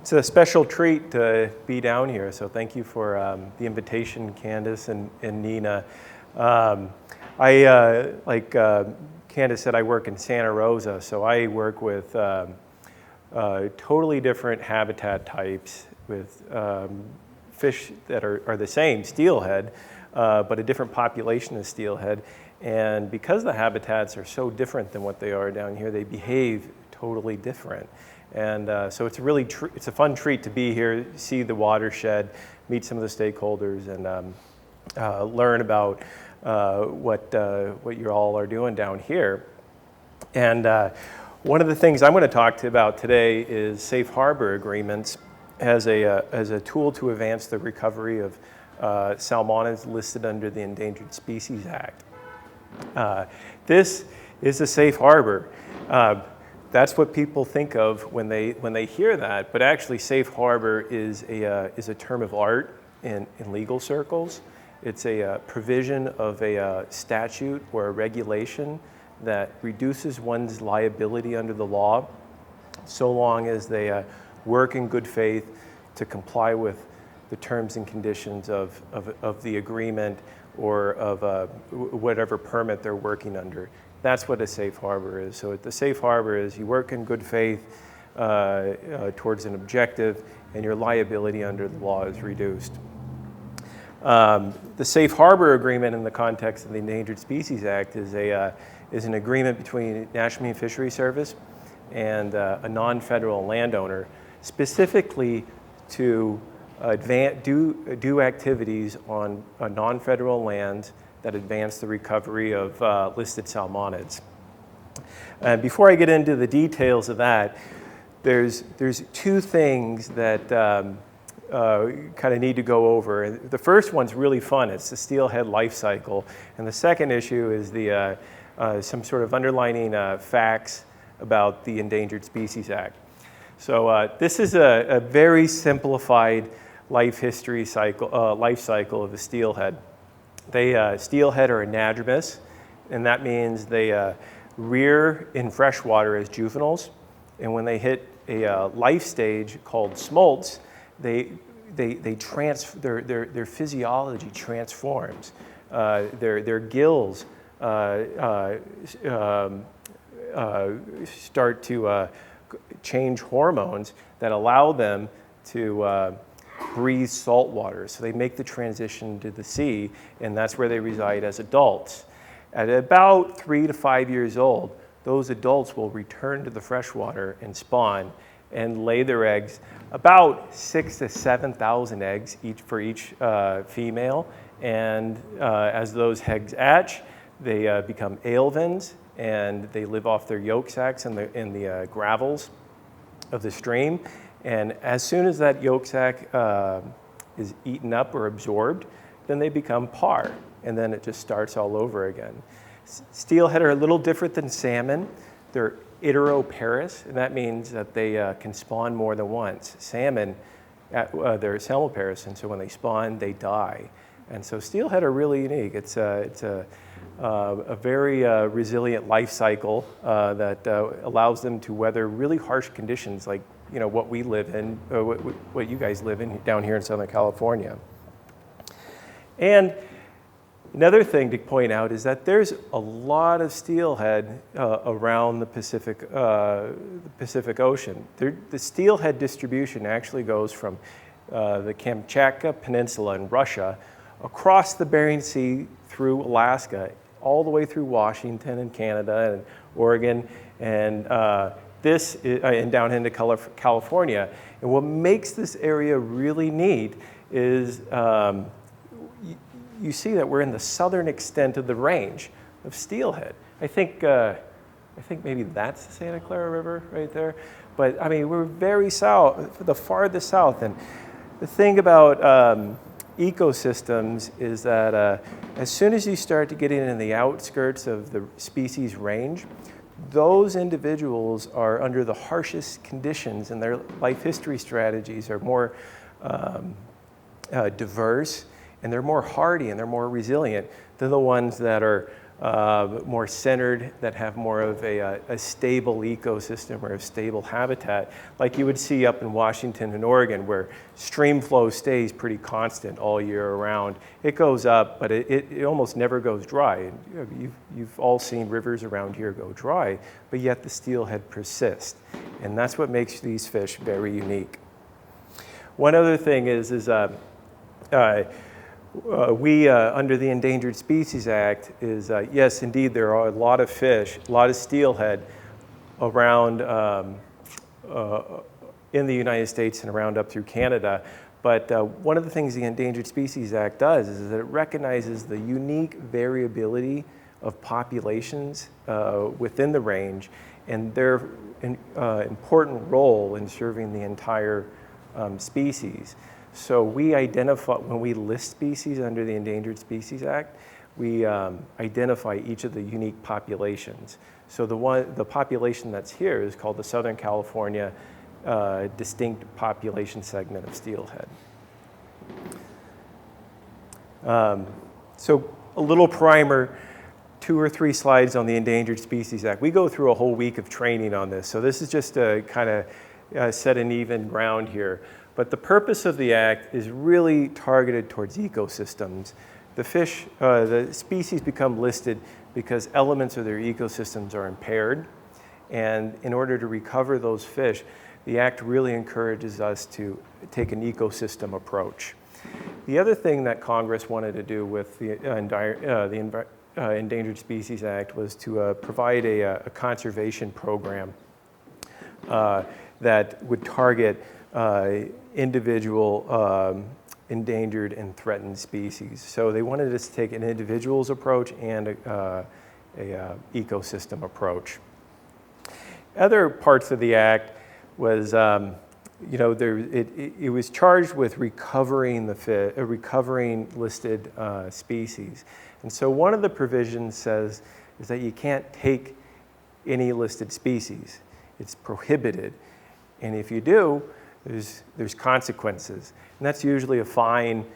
It's a special treat to be down here, so thank you for the invitation, Candace and Nina. Like Candace said, I work in Santa Rosa, so I work with totally different habitat types with fish that are the same, steelhead, but a different population of steelhead. And because the habitats are so different than what they are down here, they behave totally different. And so it's it's a fun treat to be here, see the watershed, meet some of the stakeholders, and learn about what you all are doing down here. And one of the things I'm going to talk about today is safe harbor agreements as a tool to advance the recovery of salmonids listed under the Endangered Species Act. This is a safe harbor. That's what people think of when they hear that, but actually safe harbor is a term of art in legal circles. It's a provision of a statute or a regulation that reduces one's liability under the law so long as they work in good faith to comply with the terms and conditions of the agreement or of whatever permit they're working under. That's what a safe harbor is. So the safe harbor is you work in good faith towards an objective, and your liability under the law is reduced. The safe harbor agreement in the context of the Endangered Species Act is an agreement between National Marine Fisheries Service and a non-federal landowner, specifically to do activities on non-federal lands that advance the recovery of listed salmonids. Before I get into the details of that, there's two things that kind of need to go over. The first one's really fun. It's the steelhead life cycle. And the second issue is some sort of underlining facts about the Endangered Species Act. So this is a very simplified life cycle of the steelhead. Steelhead are anadromous, and that means they rear in freshwater as juveniles, and when they hit a life stage called smolts, their physiology transforms. Their gills start to change hormones that allow them to breathe salt water. So they make the transition to the sea, and that's where they reside as adults. At about 3 to 5 years old, those adults will return to the freshwater and spawn and lay their eggs, about 6,000 to 7,000 eggs for each female. And as those eggs hatch, they become alevins, and they live off their yolk sacs in the gravels of the stream. And as soon as that yolk sac is eaten up or absorbed, then they become parr, and then it just starts all over again. Steelhead are a little different than salmon. They're iteroparous, and that means that they can spawn more than once. Salmon, they're salmoparous, and so when they spawn, they die. And so steelhead are really unique. It's a very resilient life cycle that allows them to weather really harsh conditions like what we live in, what you guys live in down here in Southern California. And another thing to point out is that there's a lot of steelhead around the Pacific Ocean. The steelhead distribution actually goes from the Kamchatka Peninsula in Russia across the Bering Sea through Alaska, all the way through Washington and Canada and Oregon, and and down into California. And what makes this area really neat is you see that we're in the southern extent of the range of steelhead. I think maybe that's the Santa Clara River right there. But I mean, we're very south, the farthest south. And the thing about ecosystems is that as soon as you start to get in the outskirts of the species range, those individuals are under the harshest conditions, and their life history strategies are more diverse, and they're more hardy and they're more resilient than the ones that are more centered, that have more of a stable ecosystem or a stable habitat, like you would see up in Washington and Oregon, where stream flow stays pretty constant all year around. It goes up, but it almost never goes dry. You've all seen rivers around here go dry, but yet the steelhead persist. And that's what makes these fish very unique. One other thing is we, under the Endangered Species Act, yes, indeed, there are a lot of fish, a lot of steelhead around in the United States and around up through Canada. But one of the things the Endangered Species Act does is that it recognizes the unique variability of populations within the range and their important role in serving the entire species. So we identify, when we list species under the Endangered Species Act, we identify each of the unique populations. So the population that's here is called the Southern California distinct population segment of steelhead. So a little primer, 2 or 3 slides on the Endangered Species Act. We go through a whole week of training on this, so this is just to kind of set an even ground here. But the purpose of the act is really targeted towards ecosystems. The species become listed because elements of their ecosystems are impaired, and in order to recover those fish, the act really encourages us to take an ecosystem approach. The other thing that Congress wanted to do with the Endangered Species Act was to provide a conservation program that would target individual endangered and threatened species. So they wanted us to take an individual's approach and a ecosystem approach. Other parts of the act was, it was charged with recovering recovering listed species. And so one of the provisions says is that you can't take any listed species. It's prohibited. And if you do, there's consequences. And that's usually a fine.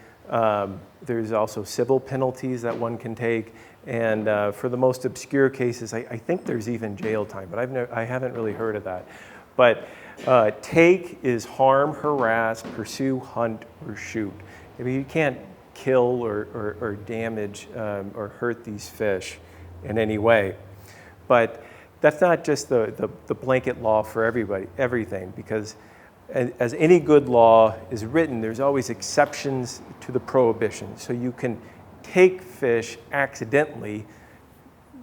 There's also civil penalties that one can take. And for the most obscure cases, I think there's even jail time, but I haven't really heard of that. But take is harm, harass, pursue, hunt, or shoot. I mean, you can't kill or damage or hurt these fish in any way. But that's not just the blanket law for everything, because as any good law is written, there's always exceptions to the prohibition. So you can take fish accidentally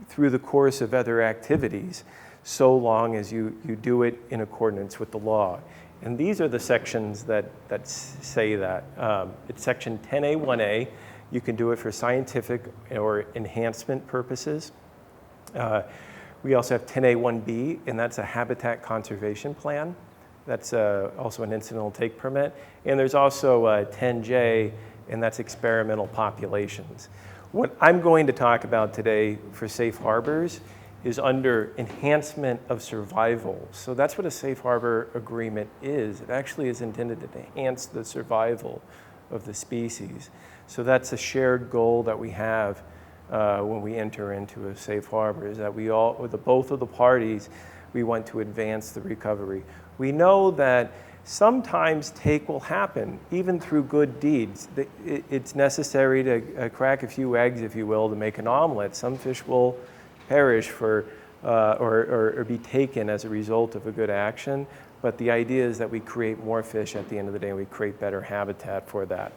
through the course of other activities, so long as you do it in accordance with the law. And these are the sections that say that. It's section 10A1A. You can do it for scientific or enhancement purposes. We also have 10A1B, and that's a habitat conservation plan. That's also an incidental take permit. And there's also 10J, and that's experimental populations. What I'm going to talk about today for safe harbors is under enhancement of survival. So that's what a safe harbor agreement is. It actually is intended to enhance the survival of the species. So that's a shared goal that we have when we enter into a safe harbor, is that both of the parties, we want to advance the recovery. We know that sometimes take will happen, even through good deeds. It's necessary to crack a few eggs, if you will, to make an omelet. Some fish will perish or be taken as a result of a good action, but the idea is that we create more fish at the end of the day, and we create better habitat for that.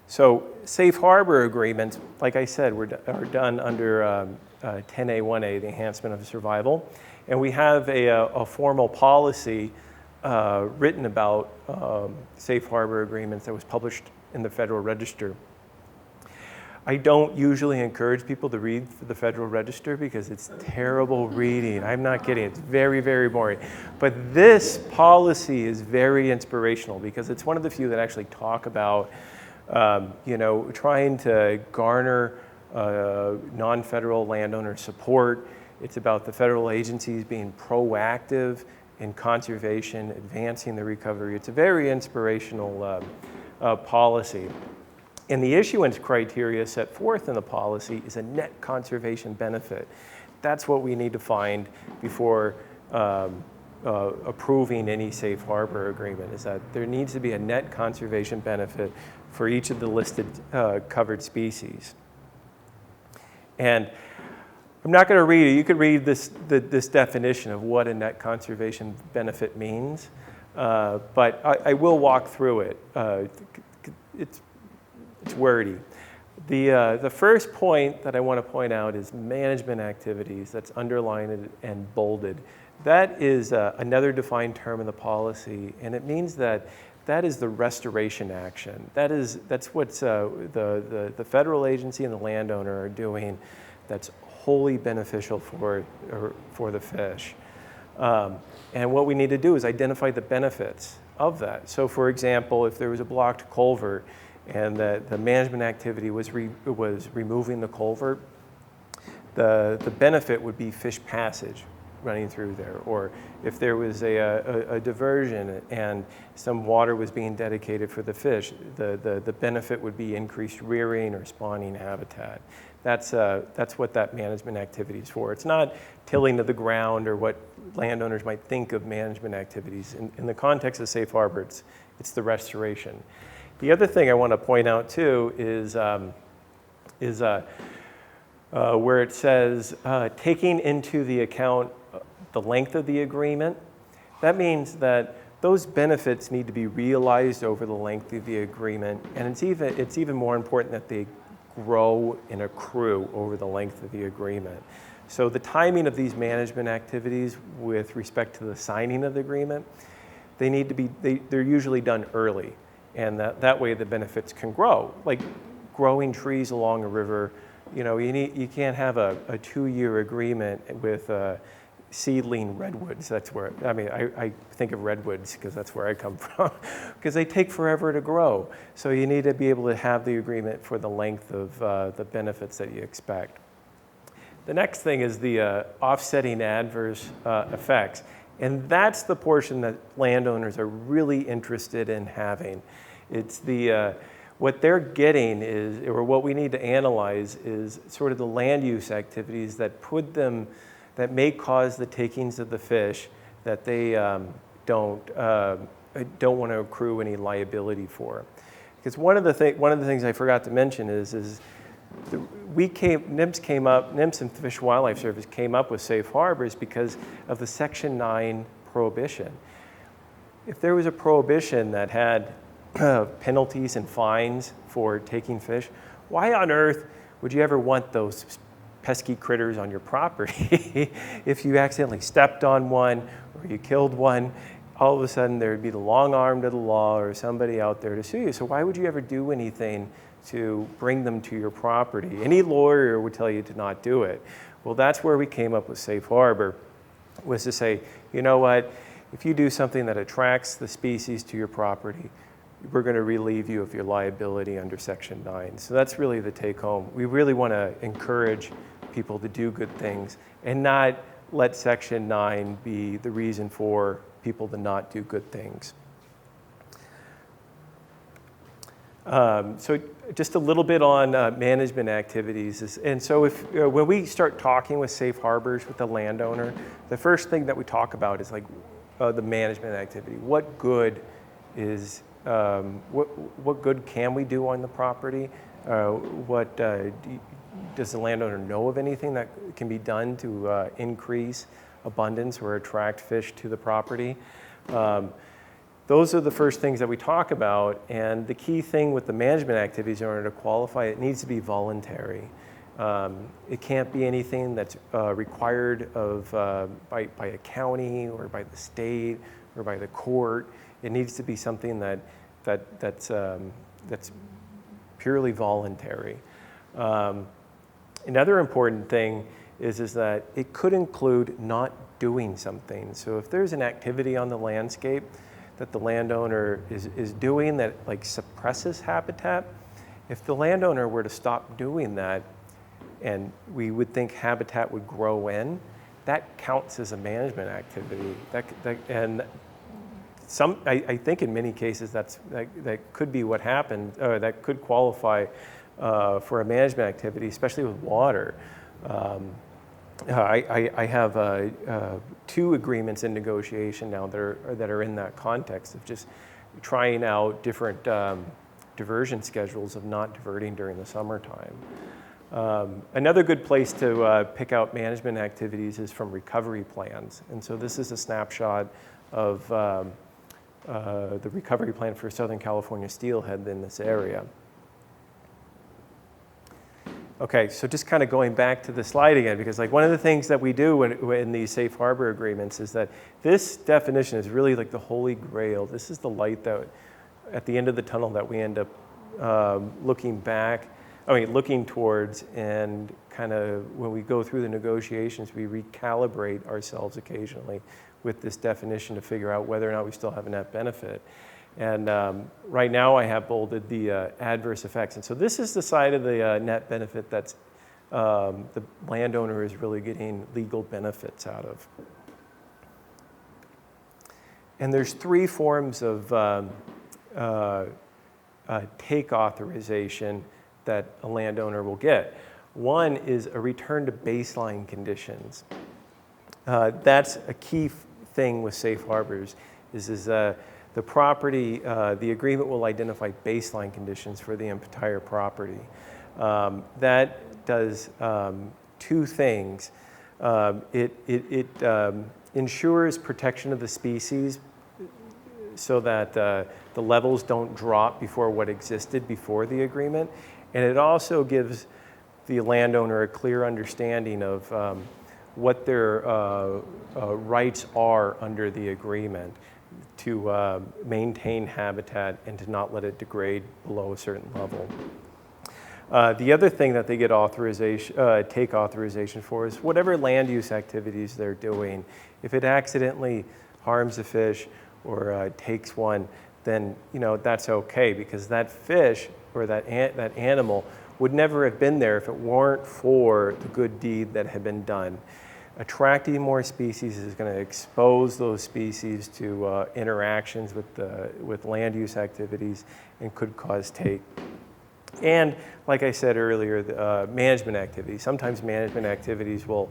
So safe harbor agreements, like I said, are done under 10A1A, the enhancement of survival. And we have a formal policy written about safe harbor agreements that was published in the Federal Register. I don't usually encourage people to read the Federal Register because it's terrible reading. I'm not kidding, it's very, very boring. But this policy is very inspirational because it's one of the few that actually talk about trying to garner non-federal landowner support. It's about the federal agencies being proactive in conservation, advancing the recovery. It's a very inspirational policy. And the issuance criteria set forth in the policy is a net conservation benefit. That's what we need to find before approving any safe harbor agreement, is that there needs to be a net conservation benefit for each of the listed covered species. And I'm not going to read it. You could read this definition of what a net conservation benefit means, but I will walk through it. It's wordy. The first point that I want to point out is management activities. That's underlined and bolded. That is another defined term in the policy, and it means that is the restoration action. That's what the federal agency and the landowner are doing that's wholly beneficial for the fish. And what we need to do is identify the benefits of that. So for example, if there was a blocked culvert and the management activity was removing the culvert, the benefit would be fish passage running through there. Or if there was a diversion and some water was being dedicated for the fish, the benefit would be increased rearing or spawning habitat. That's what that management activity is for. It's not tilling of the ground or what landowners might think of management activities. In the context of safe harbor, it's the restoration. The other thing I want to point out too is where it says taking into the account the length of the agreement. That means that those benefits need to be realized over the length of the agreement, and it's even more important that they grow and accrue over the length of the agreement. So the timing of these management activities with respect to the signing of the agreement, they're usually done early, and that way the benefits can grow. Like growing trees along a river, you can't have a 2-year agreement with seedling redwoods. That's where, I think of redwoods because that's where I come from, because they take forever to grow. So you need to be able to have the agreement for the length of the benefits that you expect. The next thing is the offsetting adverse effects. And that's the portion that landowners are really interested in having. It's what they're getting is, or what we need to analyze is sort of the land use activities that may cause the takings of the fish that they don't want to accrue any liability for. Because one of the things I forgot to mention is NIMS and Fish and Wildlife Service came up with safe harbors because of the Section 9 prohibition. If there was a prohibition that had penalties and fines for taking fish, why on earth would you ever want those pesky critters on your property? If you accidentally stepped on one or you killed one, all of a sudden there would be the long arm to the law or somebody out there to sue you. So why would you ever do anything to bring them to your property? Any lawyer would tell you to not do it. Well, that's where we came up with safe harbor, was to say, you know what, if you do something that attracts the species to your property, we're going to relieve you of your liability under Section 9. So that's really the take home. We really want to encourage people to do good things and not let Section 9 be the reason for people to not do good things. So just a little bit on management activities. And so when we start talking with safe harbors with the landowner, the first thing that we talk about is like the management activity. What good is, what good can we do on the property? Does the landowner know of anything that can be done to increase abundance or attract fish to the property? Those are the first things that we talk about, and the key thing with the management activities in order to qualify, it needs to be voluntary. It can't be anything that's required by a county or by the state or by the court. It needs to be something that's purely voluntary. Another important thing is that it could include not doing something. So if there's an activity on the landscape that the landowner is doing that like suppresses habitat, if the landowner were to stop doing that and we would think habitat would grow in, that counts as a management activity. And I think in many cases that could be what happened, or that could qualify for a management activity, especially with water. I have 2 agreements in negotiation now that are in that context of just trying out different diversion schedules of not diverting during the summertime. Another good place to pick out management activities is from recovery plans. And so this is a snapshot of the recovery plan for Southern California steelhead in this area. Okay, so just kind of going back to the slide again, because like one of the things that we do in these safe harbor agreements is that this definition is really like the holy grail. This is the light that at the end of the tunnel that we end up looking towards, and kind of when we go through the negotiations, we recalibrate ourselves occasionally with this definition to figure out whether or not we still have a net benefit. And right now I have bolded the adverse effects. And so this is the side of the net benefit that's the landowner is really getting legal benefits out of. And there's 3 forms of take authorization that a landowner will get. One is a return to baseline conditions. That's a key thing with safe harbors is the property, the agreement will identify baseline conditions for the entire property. That does 2 things. It ensures protection of the species so that the levels don't drop before what existed before the agreement. And it also gives the landowner a clear understanding of what their rights are under the agreement to maintain habitat and to not let it degrade below a certain level. The other thing that they get take authorization for is whatever land use activities they're doing. If it accidentally harms a fish or takes one, then that's okay, because that fish or that animal would never have been there if it weren't for the good deed that had been done. Attracting more species is going to expose those species to interactions with land use activities and could cause take. And like I said earlier, management activities. Sometimes management activities will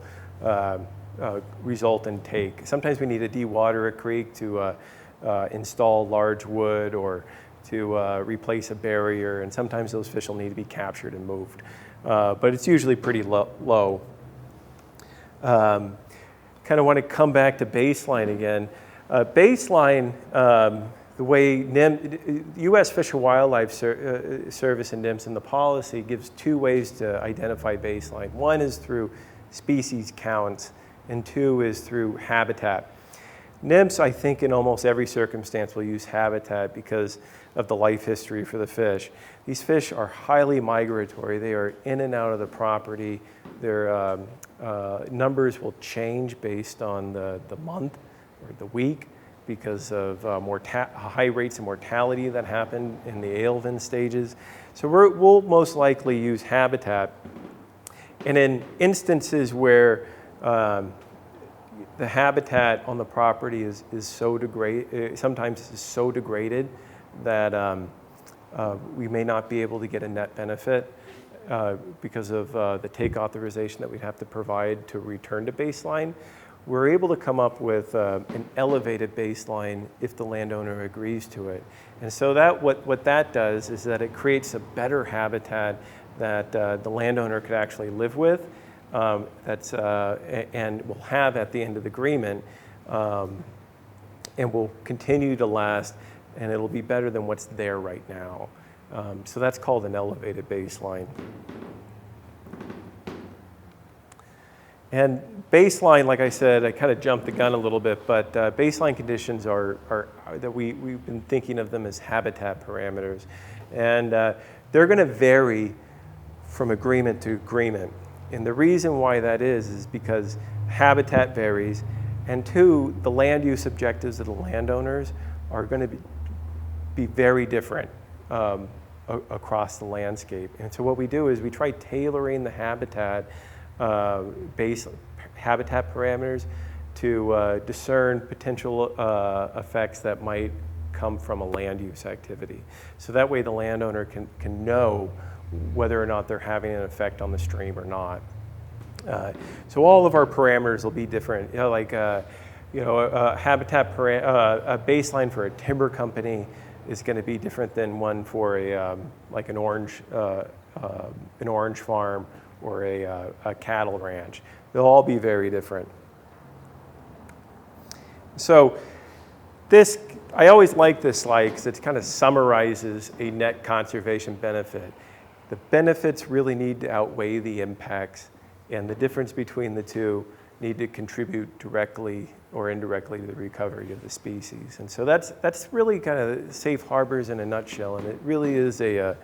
result in take. Sometimes we need to dewater a creek to install large wood or to replace a barrier, and sometimes those fish will need to be captured and moved. But it's usually pretty low. Kind of want to come back to baseline again. Baseline, the way U.S. Fish and Wildlife Service and NIMS in the policy gives 2 ways to identify baseline. One is through species counts, and 2 is through habitat. NIMS, I think, in almost every circumstance will use habitat because of the life history for the fish. These fish are highly migratory. They are in and out of the property. Their numbers will change based on the month or the week because of high rates of mortality that happen in the alevin stages. So we'll most likely use habitat. And in instances where the habitat on the property is so degraded, sometimes is so degraded that we may not be able to get a net benefit because of the take authorization that we'd have to provide to return to baseline. We're able to come up with an elevated baseline if the landowner agrees to it. And so that what that does is that it creates a better habitat that the landowner could actually live with, and will have at the end of the agreement, and will continue to last, and it'll be better than what's there right now. So that's called an elevated baseline. And baseline, like I said, I kind of jumped the gun a little bit, but baseline conditions are that we've been thinking of them as habitat parameters. And they're going to vary from agreement to agreement. And the reason why that is because habitat varies, and 2, the land use objectives of the landowners are going to be very different across the landscape. And so what we do is we try tailoring the habitat habitat parameters to discern potential effects that might come from a land use activity. So that way the landowner can know whether or not they're having an effect on the stream or not. So all of our parameters will be different. You know, like a baseline for a timber company is going to be different than one for a like an orange farm or a cattle ranch. They'll all be very different. So this, I always like this slide because it kind of summarizes a net conservation benefit. The benefits really need to outweigh the impacts, and the difference between the two need to contribute directly or indirectly to the recovery of the species. And so that's really kind of safe harbors in a nutshell, and it really is a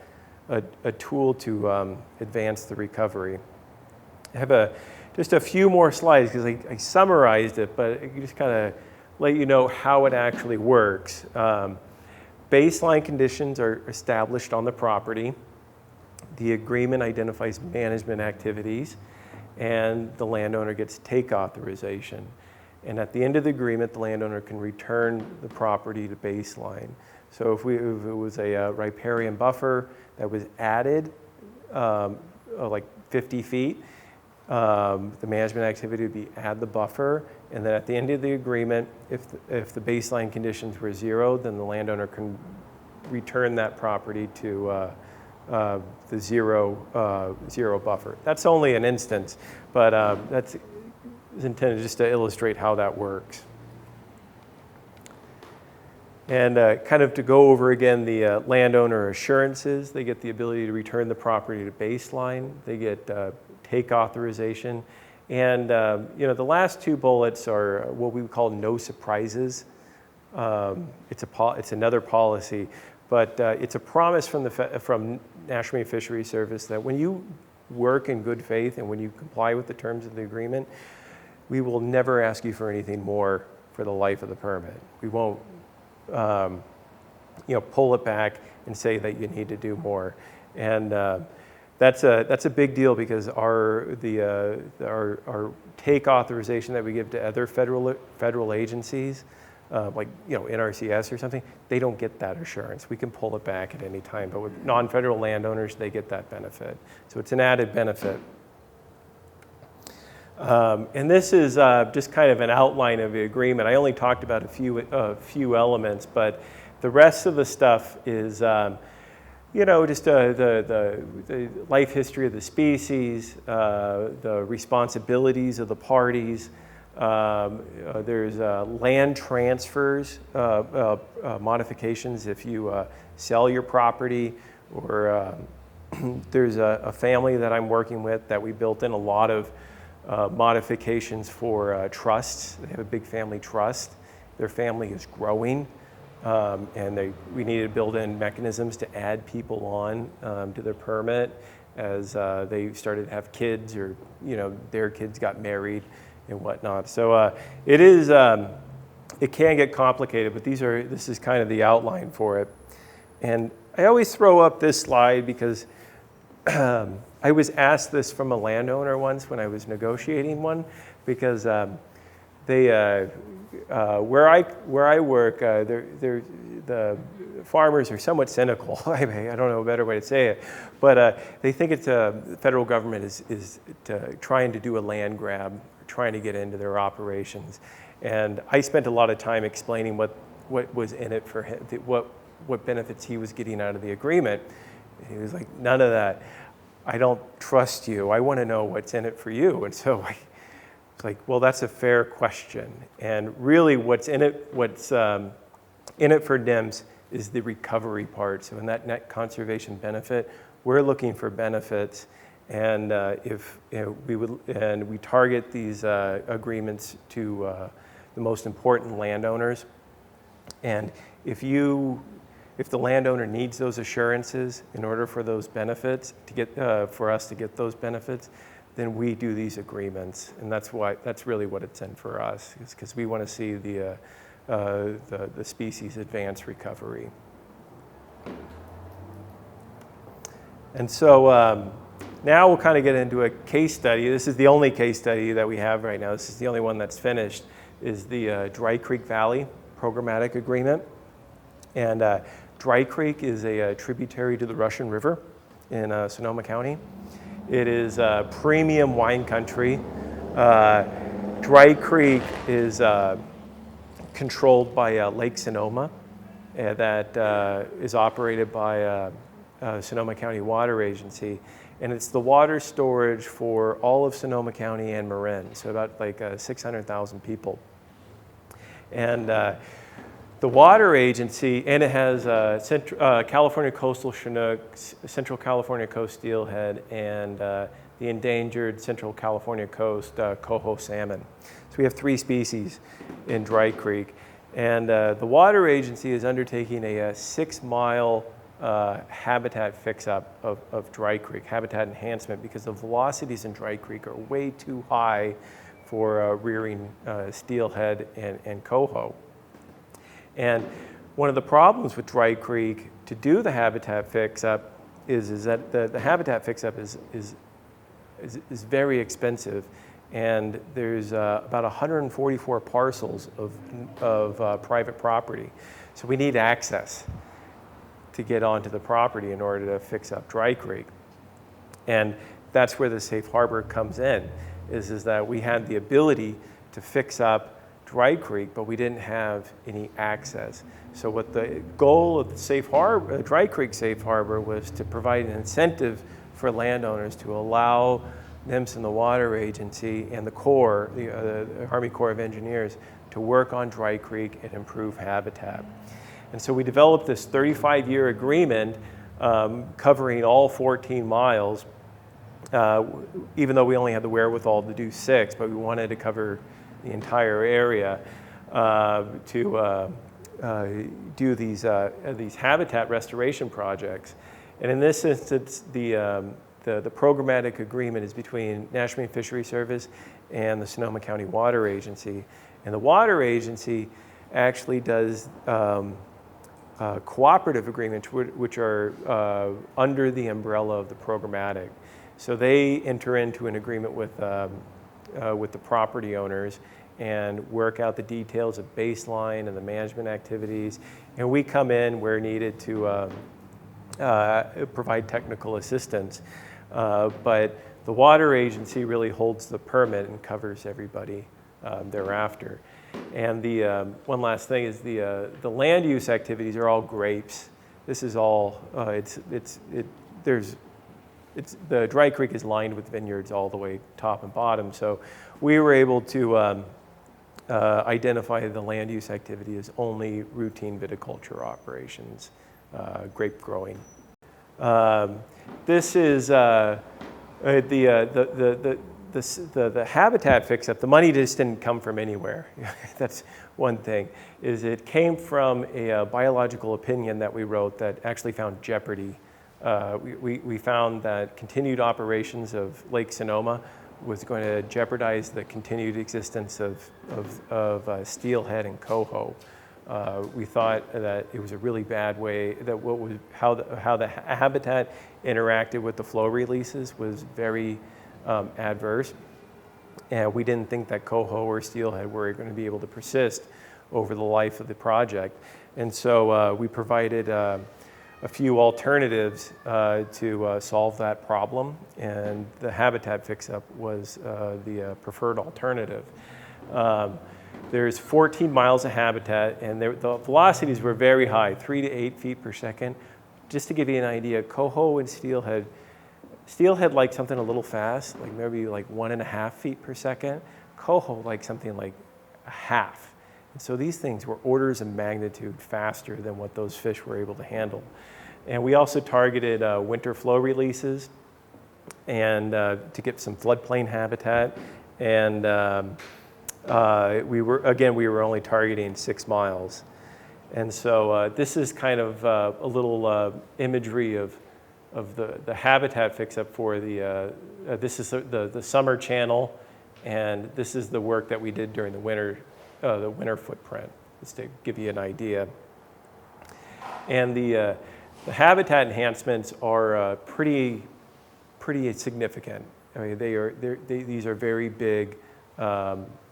tool to advance the recovery. I have just a few more slides because I summarized it, but I just kind of let you know how it actually works. Baseline conditions are established on the property. The agreement identifies management activities, and the landowner gets take authorization. And at the end of the agreement, the landowner can return the property to baseline. So if it was a riparian buffer that was added, like 50 feet, the management activity would be add the buffer, and then at the end of the agreement, if the baseline conditions were zero, then the landowner can return that property to the zero buffer. That's only an instance, but that's intended just to illustrate how that works. And kind of to go over again the landowner assurances, they get the ability to return the property to baseline. They get take authorization. And the last two bullets are what we would call no surprises. It's another policy, but it's a promise from National Marine Fisheries Service that when you work in good faith and when you comply with the terms of the agreement, we will never ask you for anything more for the life of the permit. We won't pull it back and say that you need to do more. And that's a big deal because our take authorization that we give to other federal agencies, like NRCS or something, they don't get that assurance. We can pull it back at any time, but with non-federal landowners, they get that benefit. So it's an added benefit. And this is just kind of an outline of the agreement. I only talked about a few elements, but the rest of the stuff is just the life history of the species, the responsibilities of the parties. There's land transfers, modifications if you sell your property, or there's a family that I'm working with that we built in a lot of modifications for trusts. They have a big family trust. Their family is growing, and we needed to build in mechanisms to add people on to their permit as they started to have kids, or their kids got married and whatnot. So it can get complicated, but this is kind of the outline for it. And I always throw up this slide because I was asked this from a landowner once when I was negotiating one, because where I work, the farmers are somewhat cynical. I don't know a better way to say it, but they think it's the federal government is trying to do a land grab, trying to get into their operations. And I spent a lot of time explaining what was in it for him, what benefits he was getting out of the agreement. He was like, none of that. I don't trust you. I want to know what's in it for you. And so I was like, well, that's a fair question. And really what's in it for NIMS is the recovery part. So in that net conservation benefit, we're looking for benefits. And we target these agreements to the most important landowners. And if the landowner needs those assurances in order for those benefits for us to get those benefits, then we do these agreements, and that's really what it's in for us, is because we want to see the species advance recovery. And so now we'll kind of get into a case study. This is the only case study that we have right now. This is the only one that's finished. is the Dry Creek Valley Programmatic Agreement. And Dry Creek is a tributary to the Russian River in Sonoma County. It is premium wine country. Dry Creek is controlled by Lake Sonoma that is operated by Sonoma County Water Agency. And it's the water storage for all of Sonoma County and Marin, so about like 600,000 people. And the water agency, and it has California coastal Chinooks, Central California coast steelhead, and the endangered Central California coast coho salmon. So we have 3 species in Dry Creek. And the water agency is undertaking a 6-mile habitat fix-up of Dry Creek, habitat enhancement, because the velocities in Dry Creek are way too high for rearing steelhead and coho. And one of the problems with Dry Creek to do the habitat fix-up is that the habitat fix-up is very expensive, and there's about 144 parcels of private property. So we need access to get onto the property in order to fix up Dry Creek. And that's where the safe harbor comes in, is that we had the ability to fix up Dry Creek, but we didn't have any access. So what the goal of the safe harbor, Dry Creek Safe Harbor, was to provide an incentive for landowners to allow NIMS and the Water Agency and the Corps, the Army Corps of Engineers, to work on Dry Creek and improve habitat. And so we developed this 35-year agreement covering all 14 miles, even though we only had the wherewithal to do 6, but we wanted to cover the entire area to do these habitat restoration projects. And in this instance, the programmatic agreement is between National Marine Fisheries Service and the Sonoma County Water Agency. And the Water Agency actually does cooperative agreements, which are under the umbrella of the programmatic. So they enter into an agreement with the property owners and work out the details of baseline and the management activities. And we come in where needed to provide technical assistance. But the Water Agency really holds the permit and covers everybody thereafter. And the one last thing is the land use activities are all grapes. This is all the Dry Creek is lined with vineyards all the way top and bottom. So we were able to identify the land use activity as only routine viticulture operations, grape growing. This is the habitat fix-up. The money just didn't come from anywhere. That's one thing. Is it came from a biological opinion that we wrote that actually found jeopardy. We found that continued operations of Lake Sonoma was going to jeopardize the continued existence of steelhead and coho. We thought that it was a really bad way, that how the habitat interacted with the flow releases was very adverse. And we didn't think that coho or steelhead were going to be able to persist over the life of the project. And so we provided a few alternatives to solve that problem, and the habitat fix-up was the preferred alternative. There's 14 miles of habitat, and the velocities were very high, 3 to 8 feet per second. Just to give you an idea, coho and steelhead like something a little fast, like maybe like 1.5 feet per second. Coho like something like a half. And so these things were orders of magnitude faster than what those fish were able to handle. And we also targeted winter flow releases and to get some floodplain habitat. And we were only targeting 6 miles. And so this is kind of a little imagery of the habitat fix-up for this is the summer channel, and this is the work that we did during the winter footprint, just to give you an idea. And the habitat enhancements are pretty significant. I mean, these are very big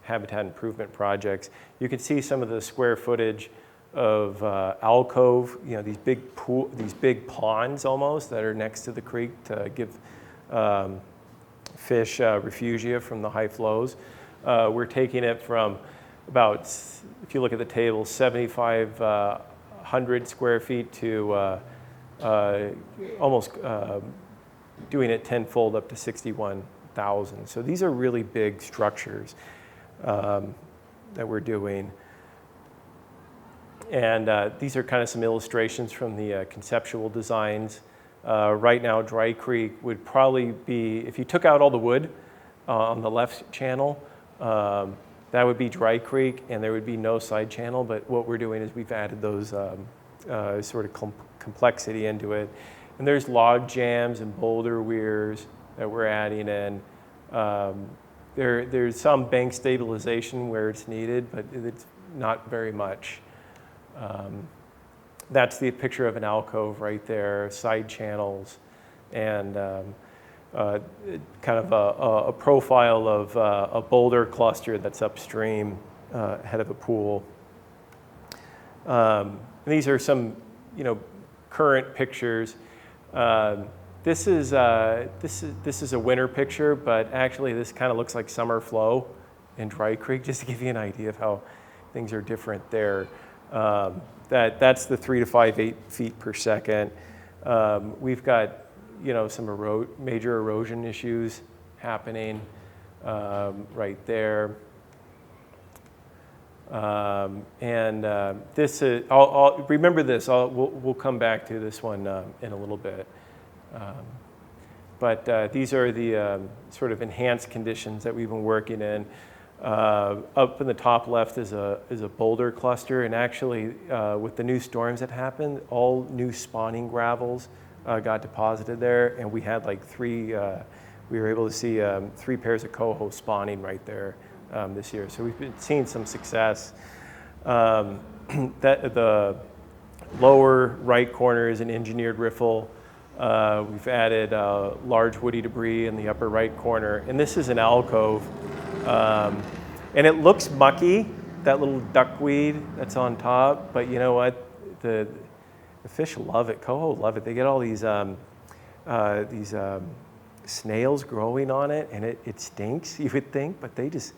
habitat improvement projects. You can see some of the square footage of alcove, these big ponds almost that are next to the creek to give fish refugia from the high flows. We're taking it from about, if you look at the table, 7,500 square feet to almost doing it tenfold up to 61,000. So these are really big structures that we're doing. And these are kind of some illustrations from the conceptual designs. Right now, Dry Creek would probably be, if you took out all the wood on the left channel, that would be Dry Creek, and there would be no side channel. But what we're doing is we've added those sort of complexity into it. And there's log jams and boulder weirs that we're adding in. There's some bank stabilization where it's needed, but it's not very much. That's the picture of an alcove right there, side channels, and kind of a profile of a boulder cluster that's upstream ahead of a pool. And these are some, current pictures. This is a winter picture, but actually this kind of looks like summer flow in Dry Creek, just to give you an idea of how things are different there. That's the 3 to 5 feet per second. We've got, some major erosion issues happening right there. This is, I'll remember this. We'll come back to this one in a little bit. But these are the sort of enhanced conditions that we've been working in. Up in the top left is a boulder cluster, and actually with the new storms that happened, all new spawning gravels got deposited there, and we had like we were able to see 3 pairs of coho spawning right there this year. So we've been seeing some success. The lower right corner is an engineered riffle. We've added large woody debris in the upper right corner, and this is an alcove. And it looks mucky, that little duckweed that's on top, but you know what? The fish love it. Coho love it. They get all these snails growing on it, and it stinks, you would think, but it's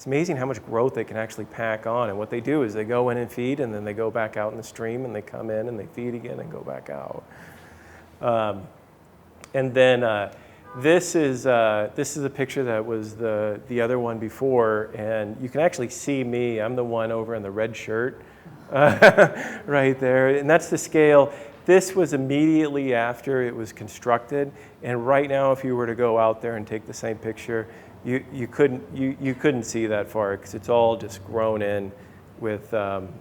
amazing how much growth they can actually pack on. And what they do is they go in and feed, and then they go back out in the stream, and they come in and they feed again and go back out. And then this is a picture that was the other one before, and you can actually see me. I'm the one over in the red shirt right there, and that's the scale. This was immediately after it was constructed, and right now, if you were to go out there and take the same picture, you couldn't see that far because it's all just grown in with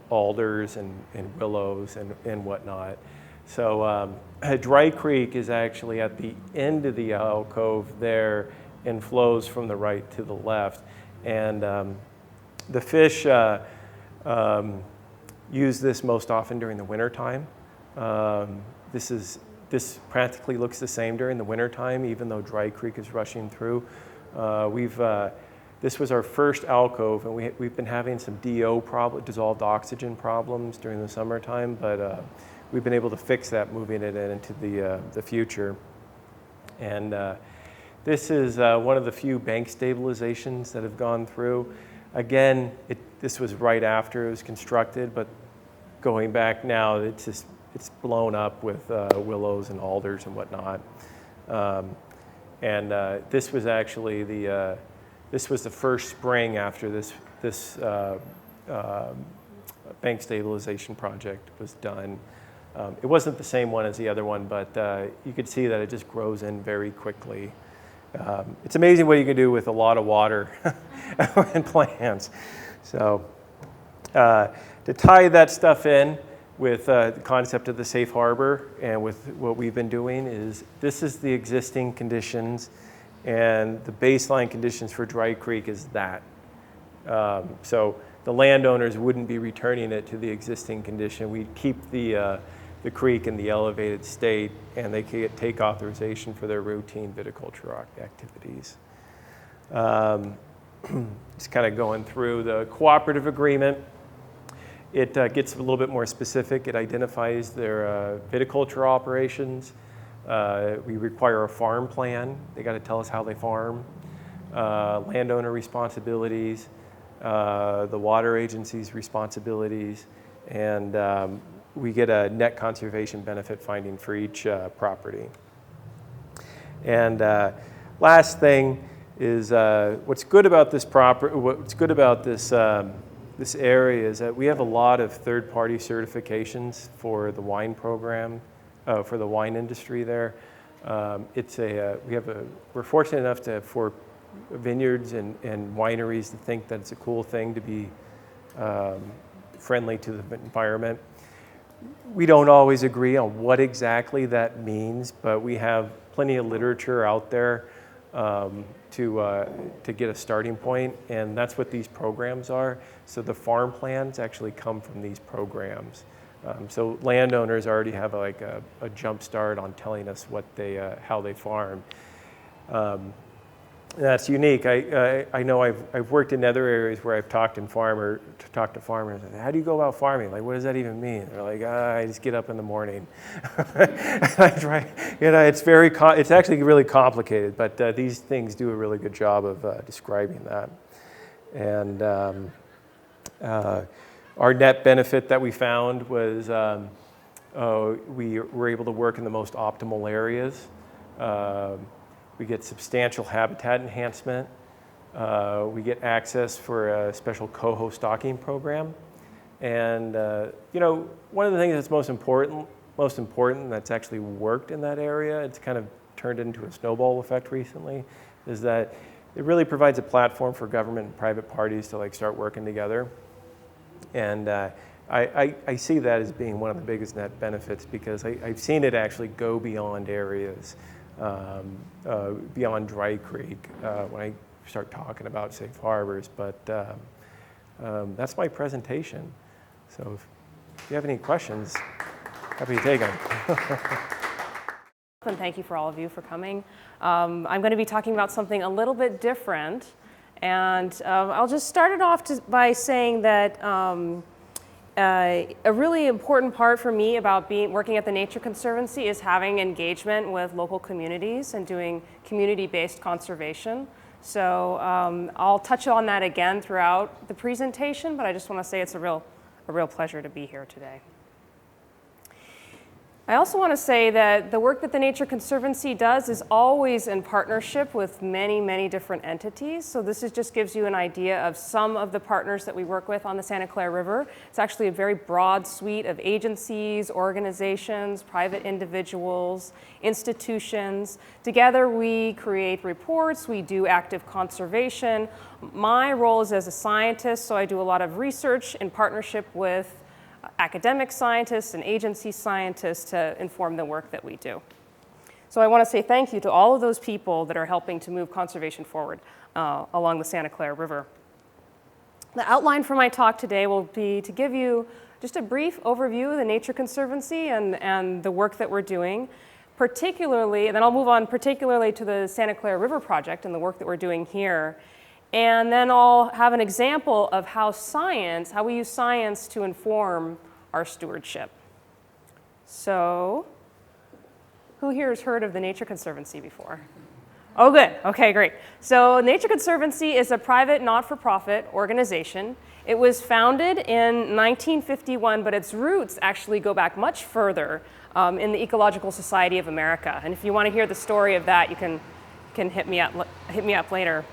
alders and willows and whatnot. So Dry Creek is actually at the end of the alcove there and flows from the right to the left. And the fish use this most often during the winter time. This practically looks the same during the winter time, even though Dry Creek is rushing through. This was our first alcove, and we've been having some DO dissolved oxygen problems during the summertime, but we've been able to fix that, moving it into the future. And this is one of the few bank stabilizations that have gone through. Again, this was right after it was constructed, but going back now, it's blown up with willows and alders and whatnot. This was actually this was the first spring after this bank stabilization project was done. It wasn't the same one as the other one, but you could see that it just grows in very quickly. It's amazing what you can do with a lot of water and plants. So to tie that stuff in with the concept of the safe harbor and with what we've been doing is this is the existing conditions, and the baseline conditions for Dry Creek is that. So the landowners wouldn't be returning it to the existing condition. We'd keep the creek in the elevated state, and they could take authorization for their routine viticulture activities. Just kind of going through the Cooperative Agreement. It gets a little bit more specific. It identifies their viticulture operations. We require a farm plan. They got to tell us how they farm. Landowner responsibilities, the water agency's responsibilities, and we get a net conservation benefit finding for each property. And last thing is what's good about this this area is that we have a lot of third-party certifications for the wine program, for the wine industry there. We're fortunate enough for vineyards and wineries to think that it's a cool thing to be friendly to the environment. We don't always agree on what exactly that means, but we have plenty of literature out there to get a starting point, and that's what these programs are. So the farm plans actually come from these programs. So landowners already have a jump start on telling us how they farm. That's unique. I know I've worked in other areas where I've talked to farmers. How do you go about farming? Like, what does that even mean? They're like, I just get up in the morning. I try. It's actually really complicated, but these things do a really good job of describing that. And our net benefit that we found was we were able to work in the most optimal areas. We get substantial habitat enhancement. We get access for a special coho stocking program. And one of the things that's most important that's actually worked in that area, it's kind of turned into a snowball effect recently, is that it really provides a platform for government and private parties to start working together. And I see that as being one of the biggest net benefits because I've seen it actually go beyond areas. Beyond Dry Creek when I start talking about safe harbors, but that's my presentation. So if you have any questions, happy to take them. And thank you for all of you for coming. I'm going to be talking about something a little bit different, and I'll just start it off by saying that a really important part for me about working at the Nature Conservancy is having engagement with local communities and doing community-based conservation. So I'll touch on that again throughout the presentation, but I just want to say it's a real pleasure to be here today. I also want to say that the work that the Nature Conservancy does is always in partnership with many, many different entities. So this just gives you an idea of some of the partners that we work with on the Santa Clara River. It's actually a very broad suite of agencies, organizations, private individuals, institutions. Together we create reports, we do active conservation. My role is as a scientist, so I do a lot of research in partnership with academic scientists and agency scientists to inform the work that we do. So I want to say thank you to all of those people that are helping to move conservation forward along the Santa Clara River. The outline for my talk today will be to give you just a brief overview of the Nature Conservancy and the work that we're doing, particularly, and then I'll move on particularly to the Santa Clara River Project and the work that we're doing here. And then I'll have an example of how we use science to inform our stewardship. So, who here has heard of the Nature Conservancy before? Oh, good. Okay, great. So, Nature Conservancy is a private, not-for-profit organization. It was founded in 1951, but its roots actually go back much further in the Ecological Society of America. And if you want to hear the story of that, you can hit me up later.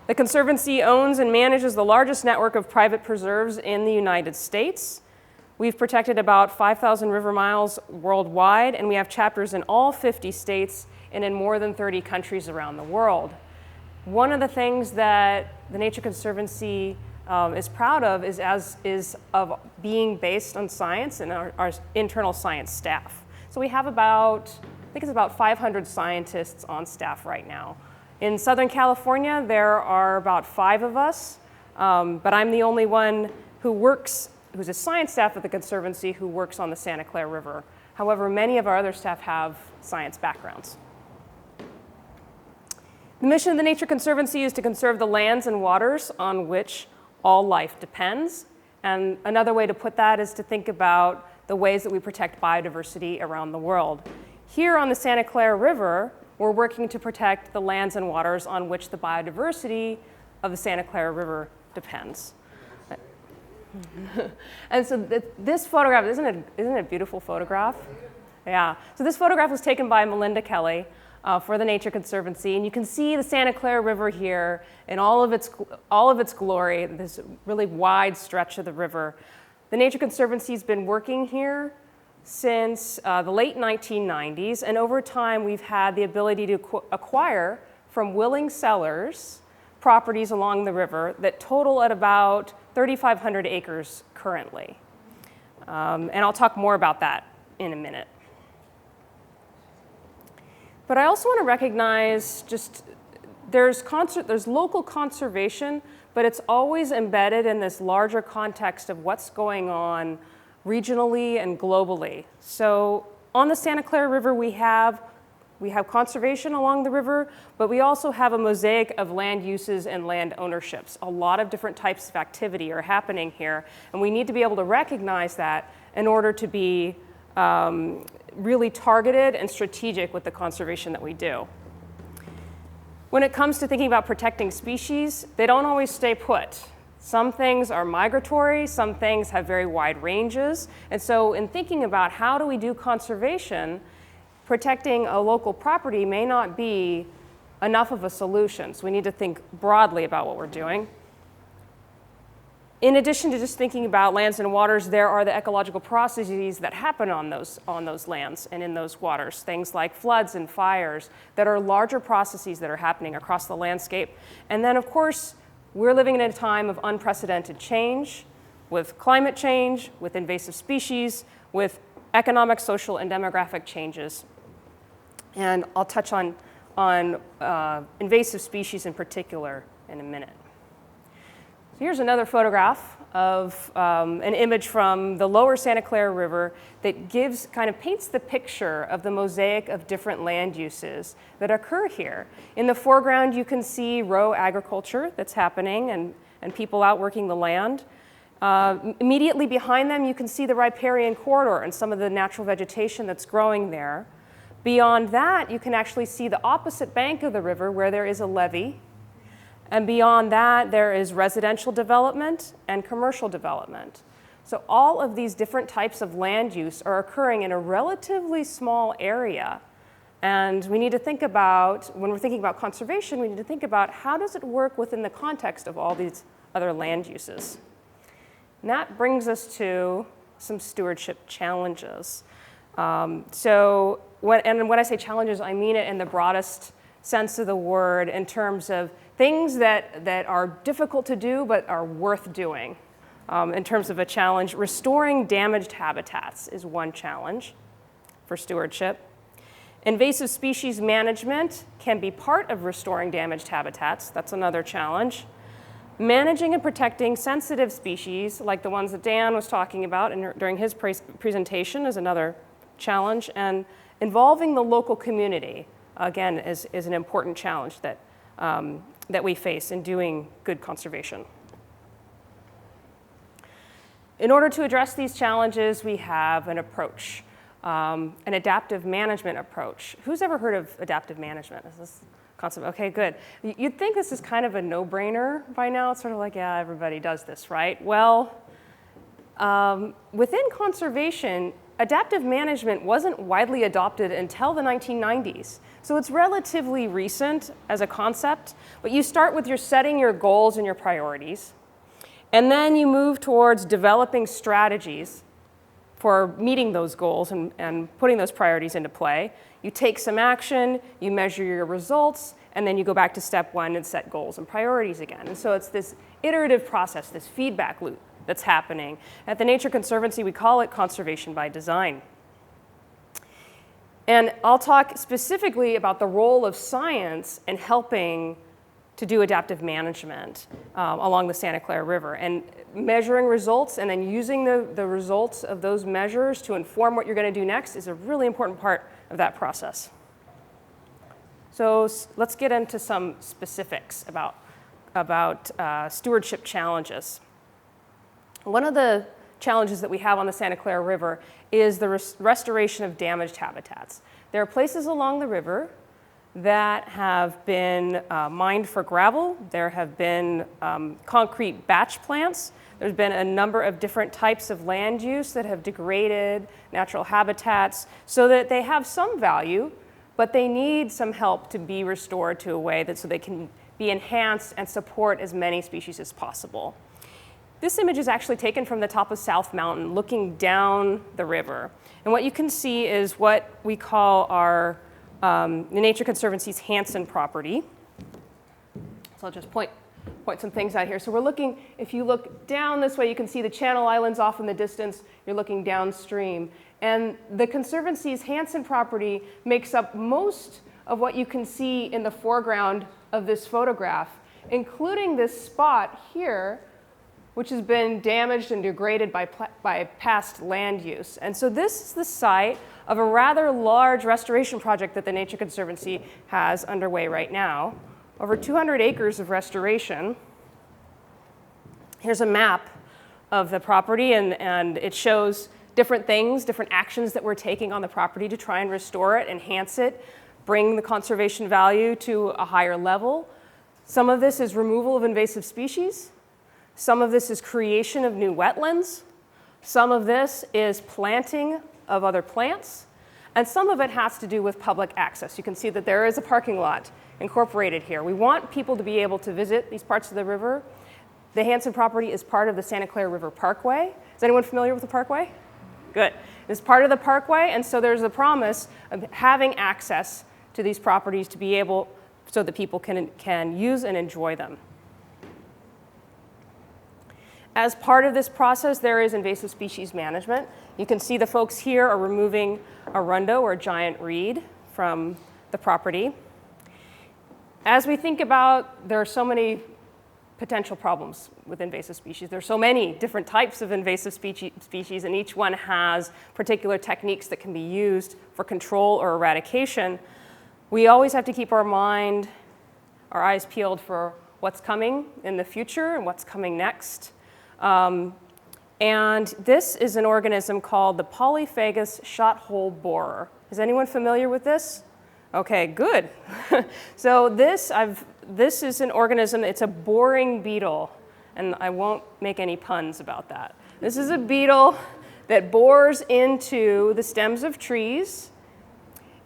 The Conservancy owns and manages the largest network of private preserves in the United States. We've protected about 5,000 river miles worldwide, and we have chapters in all 50 states and in more than 30 countries around the world. One of the things that the Nature Conservancy is proud of is of being based on science and our internal science staff. So we have about 500 scientists on staff right now. In Southern California, there are about 5 of us, but I'm the only one who's a science staff at the Conservancy who works on the Santa Clara River. However, many of our other staff have science backgrounds. The mission of the Nature Conservancy is to conserve the lands and waters on which all life depends. And another way to put that is to think about the ways that we protect biodiversity around the world. Here on the Santa Clara River, we're working to protect the lands and waters on which the biodiversity of the Santa Clara River depends. And so this photograph, isn't it a beautiful photograph? Yeah. So this photograph was taken by Melinda Kelly for the Nature Conservancy, and you can see the Santa Clara River here in all of its glory, this really wide stretch of the river. The Nature Conservancy has been working here since the late 1990s, and over time we've had the ability to acquire from willing sellers properties along the river that total at about 3,500 acres currently. And I'll talk more about that in a minute. But I also want to recognize there's local conservation, but it's always embedded in this larger context of what's going on regionally and globally. So on the Santa Clara River, we have conservation along the river, but we also have a mosaic of land uses and land ownerships. A lot of different types of activity are happening here, and we need to be able to recognize that in order to be really targeted and strategic with the conservation that we do. When it comes to thinking about protecting species, they don't always stay put. Some things are migratory, some things have very wide ranges, and so in thinking about how do we do conservation, protecting a local property may not be enough of a solution. So we need to think broadly about what we're doing. In addition to just thinking about lands and waters, there are the ecological processes that happen on those lands and in those waters. Things like floods and fires that are larger processes that are happening across the landscape. And then, of course, we're living in a time of unprecedented change, with climate change, with invasive species, with economic, social, and demographic changes. And I'll touch on invasive species in particular in a minute. So here's another photograph of an image from the lower Santa Clara River that paints the picture of the mosaic of different land uses that occur here. In the foreground, you can see row agriculture that's happening and people out working the land. Immediately behind them, you can see the riparian corridor and some of the natural vegetation that's growing there. Beyond that, you can actually see the opposite bank of the river where there is a levee. And beyond that, there is residential development and commercial development. So all of these different types of land use are occurring in a relatively small area. And we need to think about, when we're thinking about conservation, we need to think about how does it work within the context of all these other land uses. And that brings us to some stewardship challenges. When I say challenges, I mean it in the broadest sense of the word in terms of things that are difficult to do but are worth doing. In terms of a challenge, restoring damaged habitats is one challenge for stewardship. Invasive species management can be part of restoring damaged habitats. That's another challenge. Managing and protecting sensitive species, like the ones that Dan was talking about during his presentation, is another challenge. And involving the local community, again, is an important challenge that we face in doing good conservation. In order to address these challenges, we have an approach, an adaptive management approach. Who's ever heard of adaptive management? Is this concept? Okay, good. You'd think this is kind of a no-brainer by now. It's sort of like, yeah, everybody does this, right? Well, within conservation, adaptive management wasn't widely adopted until the 1990s. So it's relatively recent as a concept, but you start with setting your goals and your priorities, and then you move towards developing strategies for meeting those goals and putting those priorities into play. You take some action, you measure your results, and then you go back to step one and set goals and priorities again. And so it's this iterative process, this feedback loop that's happening. At the Nature Conservancy, we call it conservation by design. And I'll talk specifically about the role of science in helping to do adaptive management along the Santa Clara River, and measuring results and then using the results of those measures to inform what you're going to do next is a really important part of that process. So let's get into some specifics about stewardship challenges. One of the challenges that we have on the Santa Clara River is the restoration of damaged habitats. There are places along the river that have been mined for gravel. There have been concrete batch plants. There's been a number of different types of land use that have degraded natural habitats so that they have some value, but they need some help to be restored to a way that so they can be enhanced and support as many species as possible. This image is actually taken from the top of South Mountain, looking down the river. And what you can see is what we call our the Nature Conservancy's Hansen property. So I'll just point some things out here. So we're looking, if you look down this way, you can see the Channel Islands off in the distance. You're looking downstream. And the Conservancy's Hansen property makes up most of what you can see in the foreground of this photograph, including this spot here, which has been damaged and degraded by past land use. And so this is the site of a rather large restoration project that the Nature Conservancy has underway right now. Over 200 acres of restoration. Here's a map of the property, and it shows different things, different actions that we're taking on the property to try and restore it, enhance it, bring the conservation value to a higher level. Some of this is removal of invasive species. Some of this is creation of new wetlands. Some of this is planting of other plants. And some of it has to do with public access. You can see that there is a parking lot incorporated here. We want people to be able to visit these parts of the river. The Hansen property is part of the Santa Clara River Parkway. Is anyone familiar with the Parkway? Good. It's part of the Parkway, and so there's a promise of having access to these properties to be able, so that people can use and enjoy them. As part of this process, there is invasive species management. You can see the folks here are removing a rundo or a giant reed from the property. As we think about, there are so many potential problems with invasive species. There are so many different types of invasive species, and each one has particular techniques that can be used for control or eradication. We always have to keep our eyes peeled for what's coming in the future and what's coming next. And this is an organism called the polyphagous shot-hole borer. Is anyone familiar with this? Okay, good. So this is an organism, it's a boring beetle, and I won't make any puns about that. This is a beetle that bores into the stems of trees,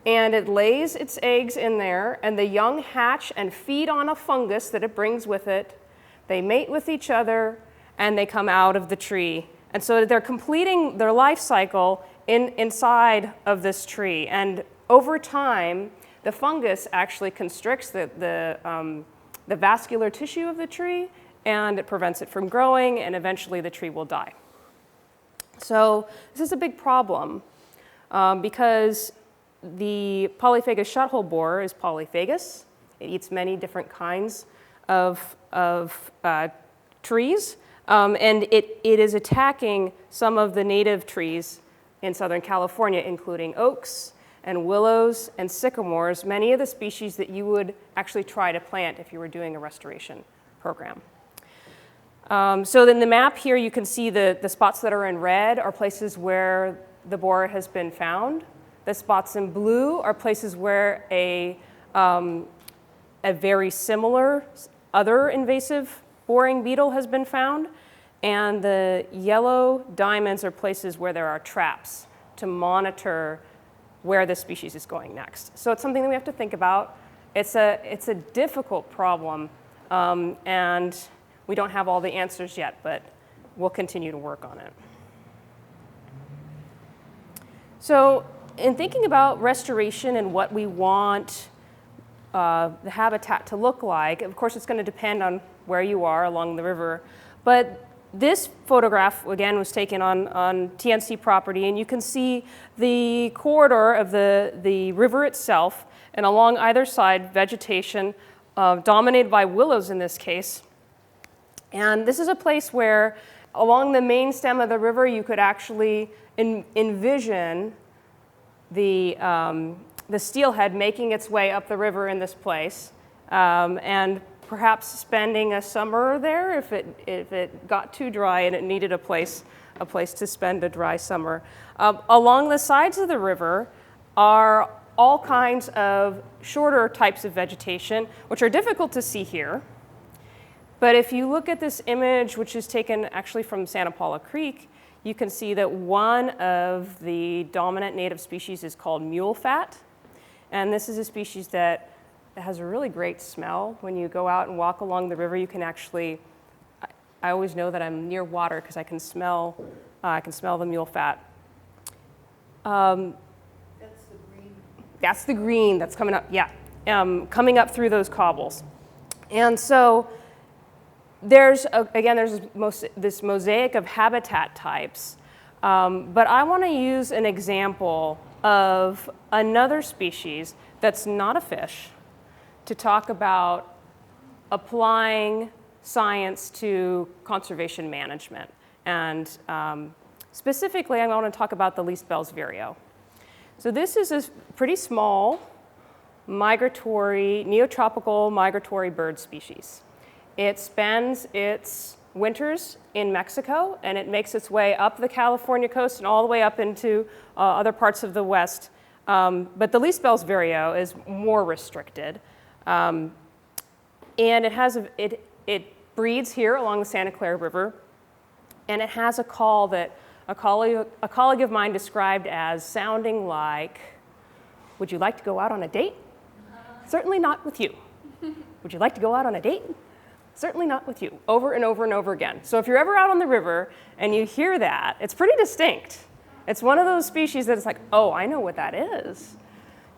and it lays its eggs in there, and the young hatch and feed on a fungus that it brings with it. They mate with each other, and they come out of the tree. And so they're completing their life cycle inside of this tree. And over time, the fungus actually constricts the vascular tissue of the tree, and it prevents it from growing, and eventually the tree will die. So this is a big problem because the polyphagous shot-hole borer is polyphagous. It eats many different kinds of trees. And it is attacking some of the native trees in Southern California, including oaks and willows and sycamores, many of the species that you would actually try to plant if you were doing a restoration program. So in the map here, you can see the spots that are in red are places where the borer has been found. The spots in blue are places where a very similar other invasive boring beetle has been found, and the yellow diamonds are places where there are traps to monitor where the species is going next. So it's something that we have to think about. It's a difficult problem, and we don't have all the answers yet, but we'll continue to work on it. So in thinking about restoration and what we want the habitat to look like, of course it's going to depend on where you are along the river, but this photograph, again, was taken on TNC property, and you can see the corridor of the river itself, and along either side, vegetation dominated by willows in this case. And this is a place where, along the main stem of the river, you could actually envision the the steelhead making its way up the river in this place, and perhaps spending a summer there if it got too dry and it needed a place to spend a dry summer. Along the sides of the river are all kinds of shorter types of vegetation, which are difficult to see here. But if you look at this image, which is taken actually from Santa Paula Creek, you can see that one of the dominant native species is called mule fat. And this is a species that has a really great smell. When you go out and walk along the river, you can actually, I always know that I'm near water because I can smell the mule fat. That's the green that's coming up, yeah, coming up through those cobbles. And so there's this mosaic of habitat types, but I want to use an example of another species that's not a fish to talk about applying science to conservation management. And specifically, I want to talk about the least Bell's vireo. So this is a pretty small neotropical migratory bird species. It spends its winters in Mexico, and it makes its way up the California coast and all the way up into other parts of the West. But the least Bell's vireo is more restricted. And it breeds here along the Santa Clara River, and it has a call that a colleague of mine described as sounding like, "Would you like to go out on a date? Certainly not with you. Would you like to go out on a date? Certainly not with you," over and over and over again. So if you're ever out on the river and you hear that, it's pretty distinct. It's one of those species that it's like, oh, I know what that is.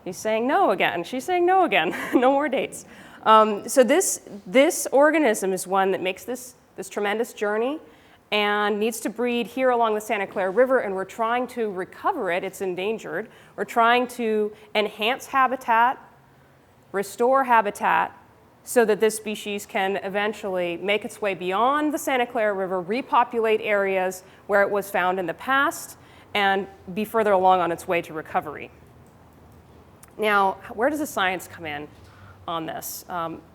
He's saying no again. She's saying no again. No more dates. So this organism is one that makes this tremendous journey and needs to breed here along the Santa Clara River, and we're trying to recover it. It's endangered. We're trying to enhance habitat, restore habitat, so that this species can eventually make its way beyond the Santa Clara River, repopulate areas where it was found in the past, and be further along on its way to recovery. Now, where does the science come in on this?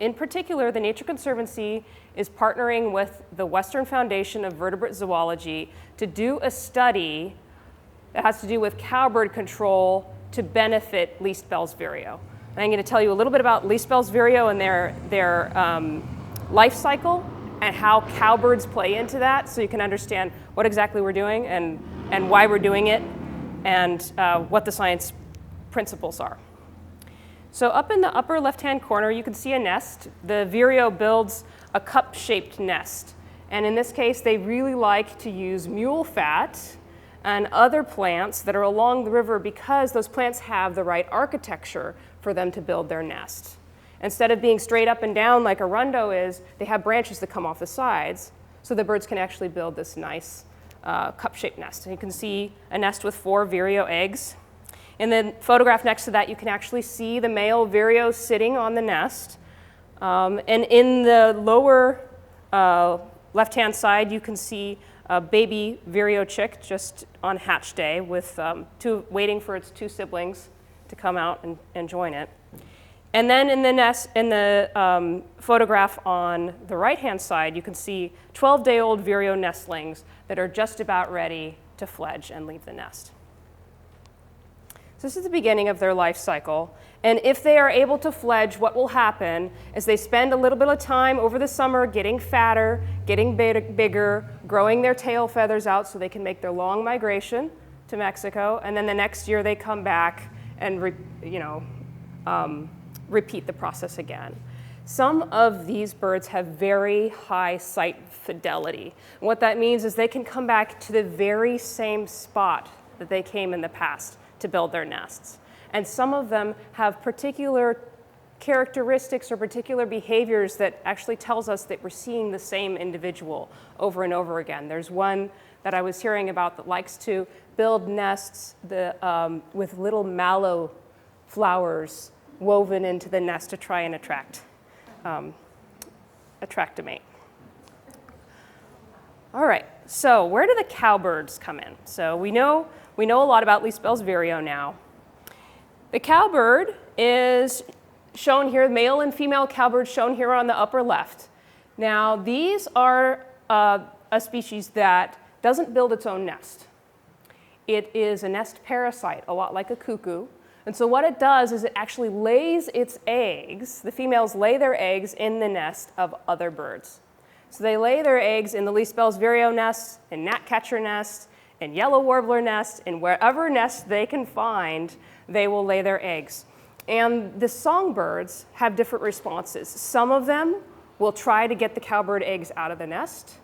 In particular, the Nature Conservancy is partnering with the Western Foundation of Vertebrate Zoology to do a study that has to do with cowbird control to benefit least Bell's vireo. And I'm going to tell you a little bit about least Bell's vireo and their life cycle and how cowbirds play into that, so you can understand what exactly we're doing and why we're doing it, and what the science principles are. So up in the upper left-hand corner, you can see a nest. The vireo builds a cup-shaped nest. And in this case, they really like to use mule fat and other plants that are along the river because those plants have the right architecture for them to build their nest. Instead of being straight up and down like a rundo is, they have branches that come off the sides, so the birds can actually build this nice cup-shaped nest. And you can see a nest with 4 vireo eggs. In the photograph next to that, you can actually see the male vireo sitting on the nest. And in the lower left-hand side, you can see a baby vireo chick just on hatch day with waiting for its 2 siblings to come out and join it. And then in the photograph on the right-hand side, you can see 12-day-old vireo nestlings that are just about ready to fledge and leave the nest. So this is the beginning of their life cycle. And if they are able to fledge, what will happen is they spend a little bit of time over the summer getting fatter, getting bigger, growing their tail feathers out so they can make their long migration to Mexico. And then the next year they come back and repeat the process again. Some of these birds have very high site fidelity. And what that means is they can come back to the very same spot that they came in the past to build their nests. And some of them have particular characteristics or particular behaviors that actually tells us that we're seeing the same individual over and over again. There's one that I was hearing about that likes to build nests with little mallow flowers woven into the nest to try and attract a mate. All right, so where do the cowbirds come in? So we know a lot about least Bell's vireo now. The cowbird is shown here, male and female cowbird shown here on the upper left. Now, these are a species that doesn't build its own nest. It is a nest parasite, a lot like a cuckoo. And so what it does is it actually lays its eggs, the females lay their eggs in the nest of other birds. So they lay their eggs in the least bell's vireo nest, in gnatcatcher nest, in yellow warbler nest, in wherever nest they can find, they will lay their eggs. And the songbirds have different responses. Some of them will try to get the cowbird eggs out of the nest.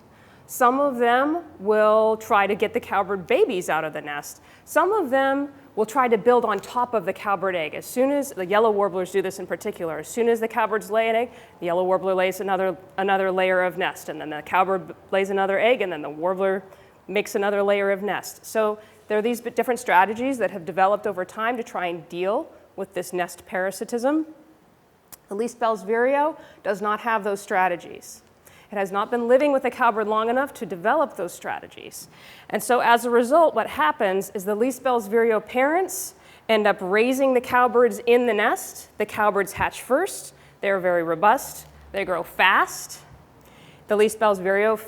Some of them will try to get the cowbird babies out of the nest. Some of them will try to build on top of the cowbird egg. As soon as the yellow warblers do this in particular, as soon as the cowbirds lay an egg, the yellow warbler lays another layer of nest, and then the cowbird lays another egg, and then the warbler makes another layer of nest. So there are these different strategies that have developed over time to try and deal with this nest parasitism. The least bell's vireo does not have those strategies. It has not been living with the cowbird long enough to develop those strategies. And so as a result, what happens is the least bell's vireo parents end up raising the cowbirds in the nest. The cowbirds hatch first. They're very robust. They grow fast. The least bell's vireo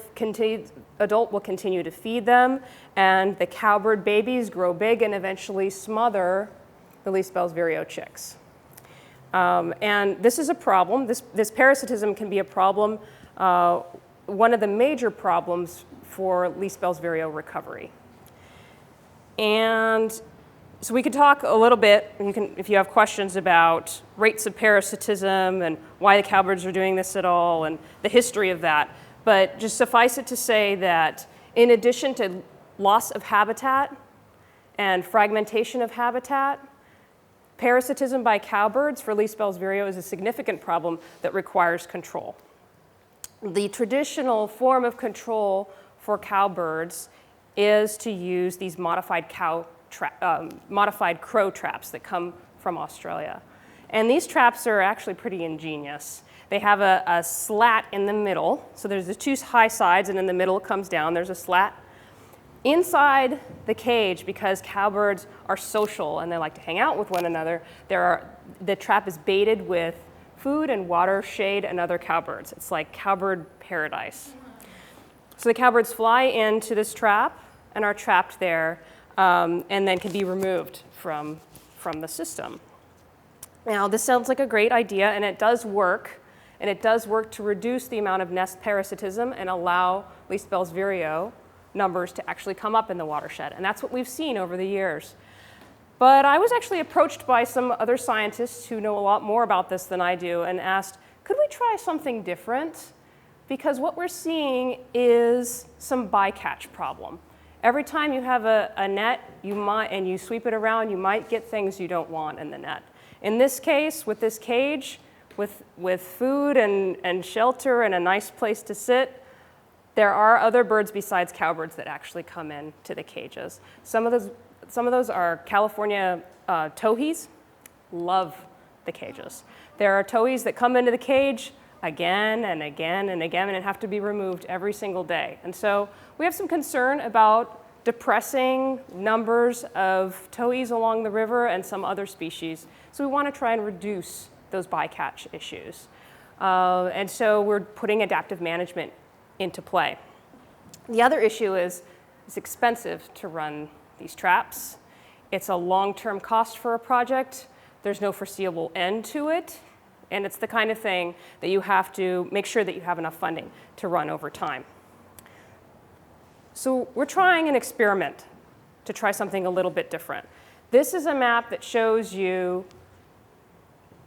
adult will continue to feed them, and the cowbird babies grow big and eventually smother the least bell's vireo chicks. And this is a problem. This parasitism can be a problem. One of the major problems for least bell's vireo recovery. And so we could talk a little bit, and if you have questions about rates of parasitism and why the cowbirds are doing this at all and the history of that. But just suffice it to say that in addition to loss of habitat and fragmentation of habitat, parasitism by cowbirds for least bell's vireo is a significant problem that requires control. The traditional form of control for cowbirds is to use these modified crow traps that come from Australia. And these traps are actually pretty ingenious. They have a slat in the middle. So there's the two high sides, and in the middle it comes down. There's a slat. Inside the cage, because cowbirds are social and they like to hang out with one another, the trap is baited with food and water, shade, and other cowbirds. It's like cowbird paradise. So the cowbirds fly into this trap and are trapped there, and then can be removed from the system. Now, this sounds like a great idea, and it does work. And it does work to reduce the amount of nest parasitism and allow least bell's vireo numbers to actually come up in the watershed. And that's what we've seen over the years. But I was actually approached by some other scientists who know a lot more about this than I do and asked, could we try something different? Because what we're seeing is some bycatch problem. Every time you have a net and you sweep it around, you might get things you don't want in the net. In this case, with this cage, with food and shelter and a nice place to sit, there are other birds besides cowbirds that actually come in to the cages. Some of those are California towhees. Love the cages. There are towhees that come into the cage again and again and again and have to be removed every single day. And so we have some concern about depressing numbers of towhees along the river and some other species. So we want to try and reduce those bycatch issues. And so we're putting adaptive management into play. The other issue is it's expensive to run these traps. It's a long-term cost for a project. There's no foreseeable end to it. And it's the kind of thing that you have to make sure that you have enough funding to run over time. So we're trying an experiment to try something a little bit different. This is a map that shows you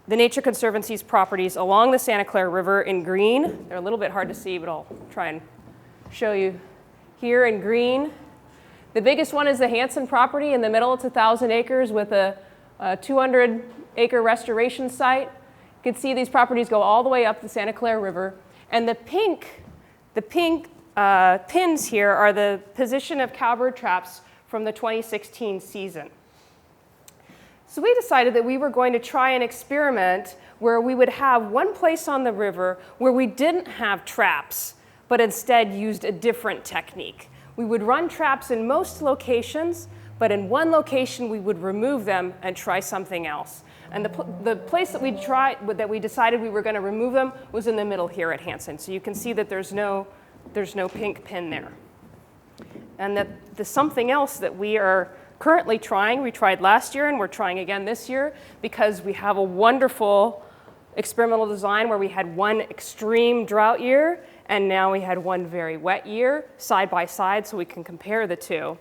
the Nature Conservancy's properties along the Santa Clara River in green. They're a little bit hard to see, but I'll try and show you here in green. The biggest one is the Hansen property in the middle. It's 1,000 acres with a 200-acre restoration site. You can see these properties go all the way up the Santa Clara River. And the pink pins here are the position of cowbird traps from the 2016 season. So we decided that we were going to try an experiment where we would have one place on the river where we didn't have traps, but instead used a different technique. We would run traps in most locations, But in one location, we would remove them and try something else. And the place that we decided we were going to remove them was in the middle here at Hansen. So you can see that there's no pink pin there. And that the something else that we are currently trying, we tried last year and we're trying again this year, because we have a wonderful experimental design where we had one extreme drought year and now we had one very wet year side by side, so we can compare the two.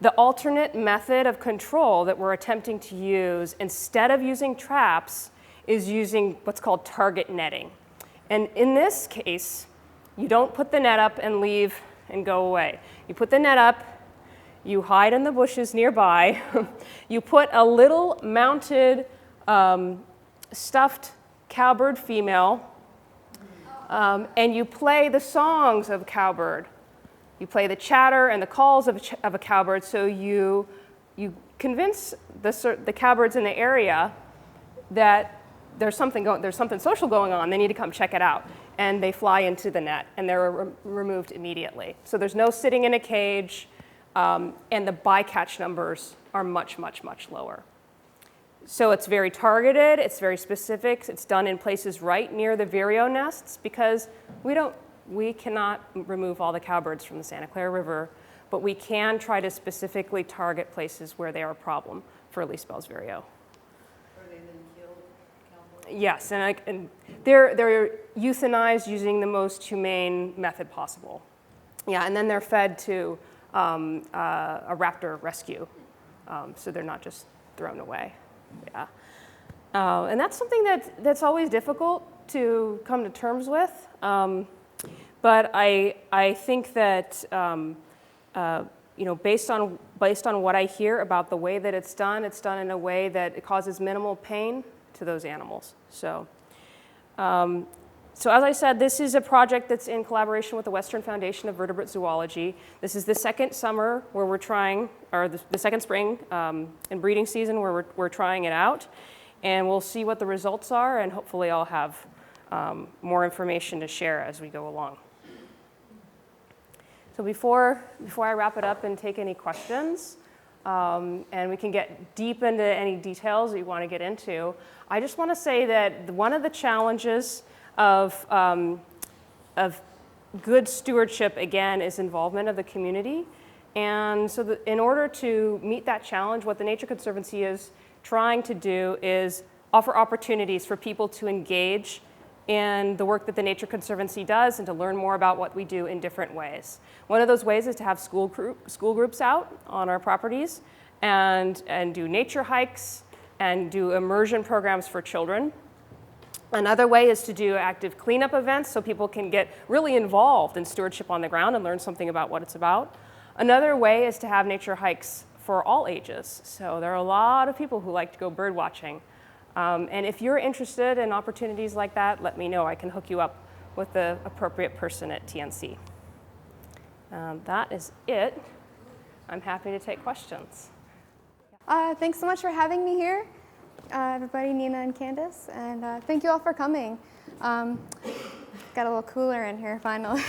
The alternate method of control that we're attempting to use instead of using traps is using what's called target netting. And in this case, you don't put the net up and leave and go away. You put the net up, you hide in the bushes nearby, you put a little mounted stuffed cowbird female, and you play the songs of a cowbird. You play the chatter and the calls of a cowbird, so you convince the cowbirds in the area that there's something social going on. They need to come check it out. And they fly into the net, and they're removed immediately. So there's no sitting in a cage, and the bycatch numbers are much, much, much lower. So it's very targeted, it's very specific, it's done in places right near the vireo nests, because we cannot remove all the cowbirds from the Santa Clara River, but we can try to specifically target places where they are a problem for least Bell's vireo. Are they then killed? Yes, and they're euthanized using the most humane method possible. Yeah, and then they're fed to a raptor rescue, so they're not just thrown away. Yeah, and that's something that's always difficult to come to terms with. But I think that based on what I hear about the way that it's done in a way that it causes minimal pain to those animals. So as I said, this is a project that's in collaboration with the Western Foundation of Vertebrate Zoology. This is the second summer where we're trying, or the second spring and breeding season where we're trying it out. And we'll see what the results are, and hopefully I'll have more information to share as we go along. So before I wrap it up and take any questions, and we can get deep into any details that you want to get into, I just want to say that one of the challenges of good stewardship, again, is involvement of the community. And so in order to meet that challenge, what the Nature Conservancy is trying to do is offer opportunities for people to engage in the work that the Nature Conservancy does and to learn more about what we do in different ways. One of those ways is to have school groups out on our properties and do nature hikes and do immersion programs for children. Another way is to do active cleanup events so people can get really involved in stewardship on the ground and learn something about what it's about. Another way is to have nature hikes for all ages. So there are a lot of people who like to go bird watching. And if you're interested in opportunities like that, let me know. I can hook you up with the appropriate person at TNC. That is it. I'm happy to take questions. Thanks so much for having me here, everybody, Nina and Candace, and thank you all for coming. Got a little cooler in here finally.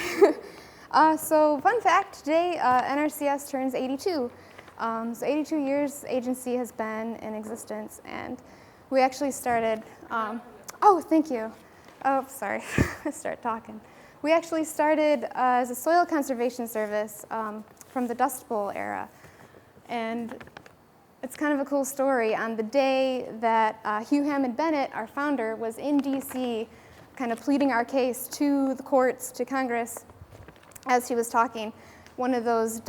So fun fact, today NRCS turns 82. So 82 years the agency has been in existence, and we actually started, oh, thank you. Oh, sorry, I started talking. We actually started as a soil conservation service from the Dust Bowl era. And it's kind of a cool story. On the day that Hugh Hammond Bennett, our founder, was in DC kind of pleading our case to the courts, to Congress, as he was talking, one of those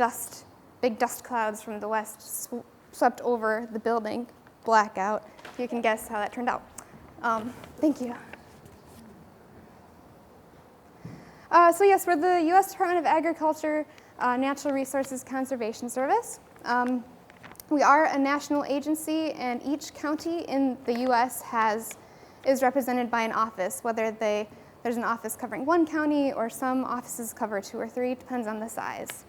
big dust clouds from the west swept over the building, blackout. You can guess how that turned out. Thank you. So yes, we're the U.S. Department of Agriculture Natural Resources Conservation Service. We are a national agency, and each county in the U.S. is represented by an office, whether there's an office covering one county or some offices cover 2 or 3, depends on the size.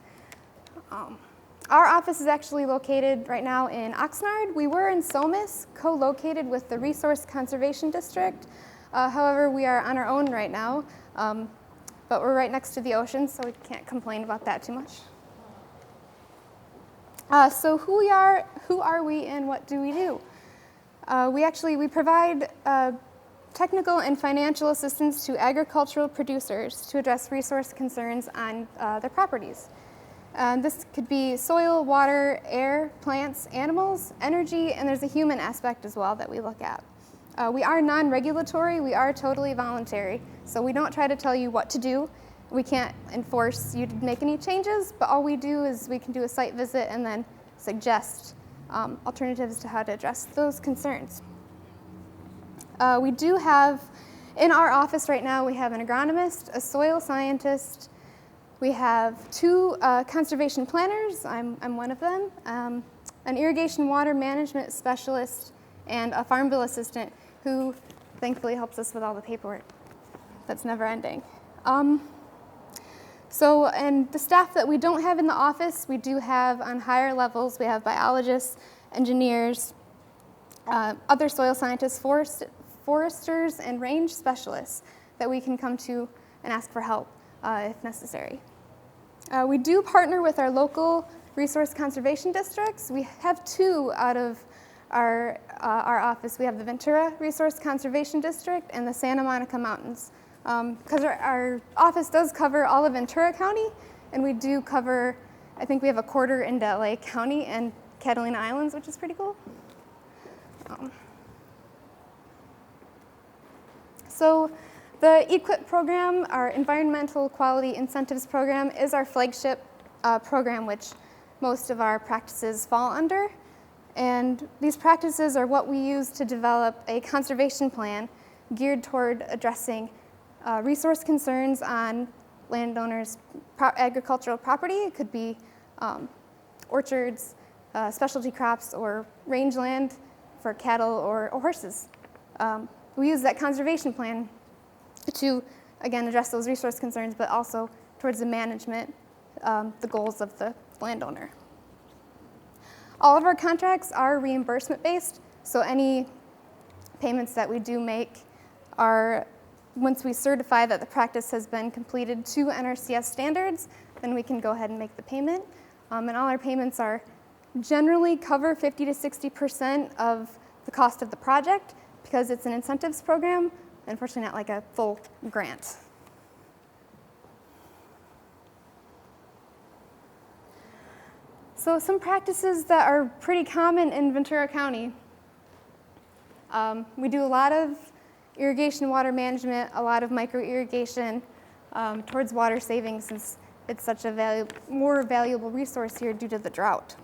Our office is actually located right now in Oxnard. We were in Somis, co-located with the Resource Conservation District. However, we are on our own right now, but we're right next to the ocean, so we can't complain about that too much. So who are we and what do we do? We provide technical and financial assistance to agricultural producers to address resource concerns on their properties. This could be soil, water, air, plants, animals, energy, and there's a human aspect as well that we look at. We are non-regulatory, we are totally voluntary, so we don't try to tell you what to do. We can't enforce you to make any changes, but all we do is we can do a site visit and then suggest alternatives to how to address those concerns. We do have, in our office right now, we have an agronomist, a soil scientist, we have 2 conservation planners, I'm one of them, an irrigation water management specialist, and a farm bill assistant who thankfully helps us with all the paperwork. That's never ending. And the staff that we don't have in the office, we do have on higher levels. We have biologists, engineers, other soil scientists, foresters, and range specialists that we can come to and ask for help if necessary. We do partner with our local resource conservation districts. We have 2 out of our office. We have the Ventura Resource Conservation District and the Santa Monica Mountains. Because our office does cover all of Ventura County, and we do cover, I think we have a quarter into LA County and Catalina Islands, which is pretty cool. So the EQIP program, our Environmental Quality Incentives Program, is our flagship program, which most of our practices fall under. And these practices are what we use to develop a conservation plan geared toward addressing resource concerns on landowners' agricultural property. It could be orchards, specialty crops, or rangeland for cattle or horses. We use that conservation plan to, again, address those resource concerns, but also towards the management, the goals of the landowner. All of our contracts are reimbursement-based, so any payments that we do make are, once we certify that the practice has been completed to NRCS standards, then we can go ahead and make the payment. And all our payments are generally cover 50 to 60% of the cost of the project because it's an incentives program, unfortunately not like a full grant. So some practices that are pretty common in Ventura County. We do a lot of irrigation water management, a lot of micro-irrigation towards water saving since it's such a more valuable resource here due to the drought.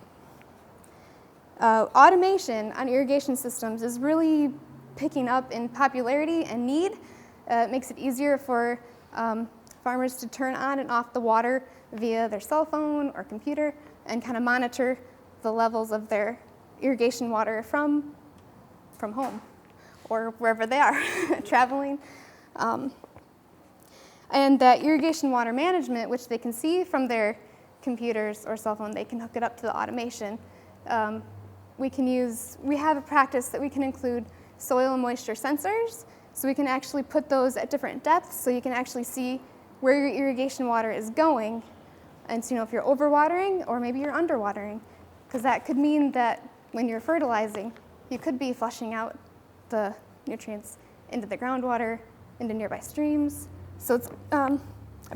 Automation on irrigation systems is really picking up in popularity and need. It makes it easier for farmers to turn on and off the water via their cell phone or computer and kind of monitor the levels of their irrigation water from home or wherever they are traveling. And that irrigation water management, which they can see from their computers or cell phone, they can hook it up to the automation. We have a practice that we can include soil and moisture sensors, so we can actually put those at different depths so you can actually see where your irrigation water is going and so you know if you're overwatering or maybe you're underwatering, because that could mean that when you're fertilizing, you could be flushing out the nutrients into the groundwater, into nearby streams. So it's a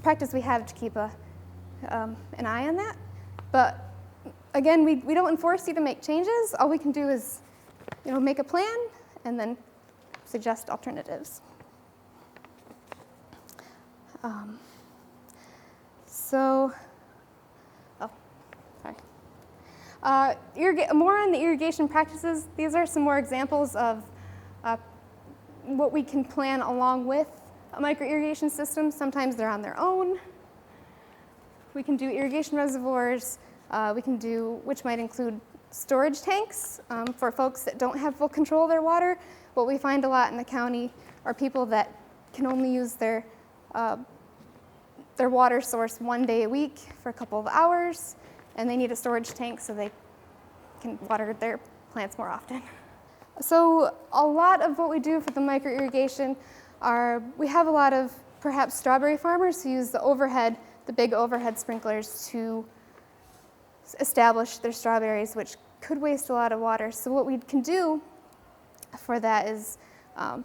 practice we have to keep an eye on that. But again, we don't enforce you to make changes. All we can do is make a plan and then suggest alternatives. More on the irrigation practices. These are some more examples of what we can plan along with a micro-irrigation system. Sometimes they're on their own. We can do irrigation reservoirs. Which might include storage tanks for folks that don't have full control of their water. What we find a lot in the county are people that can only use their water source one day a week for a couple of hours, and they need a storage tank so they can water their plants more often. So a lot of what we do for the micro-irrigation we have a lot of perhaps strawberry farmers who use the big overhead sprinklers to establish their strawberries, which could waste a lot of water. So what we can do for that is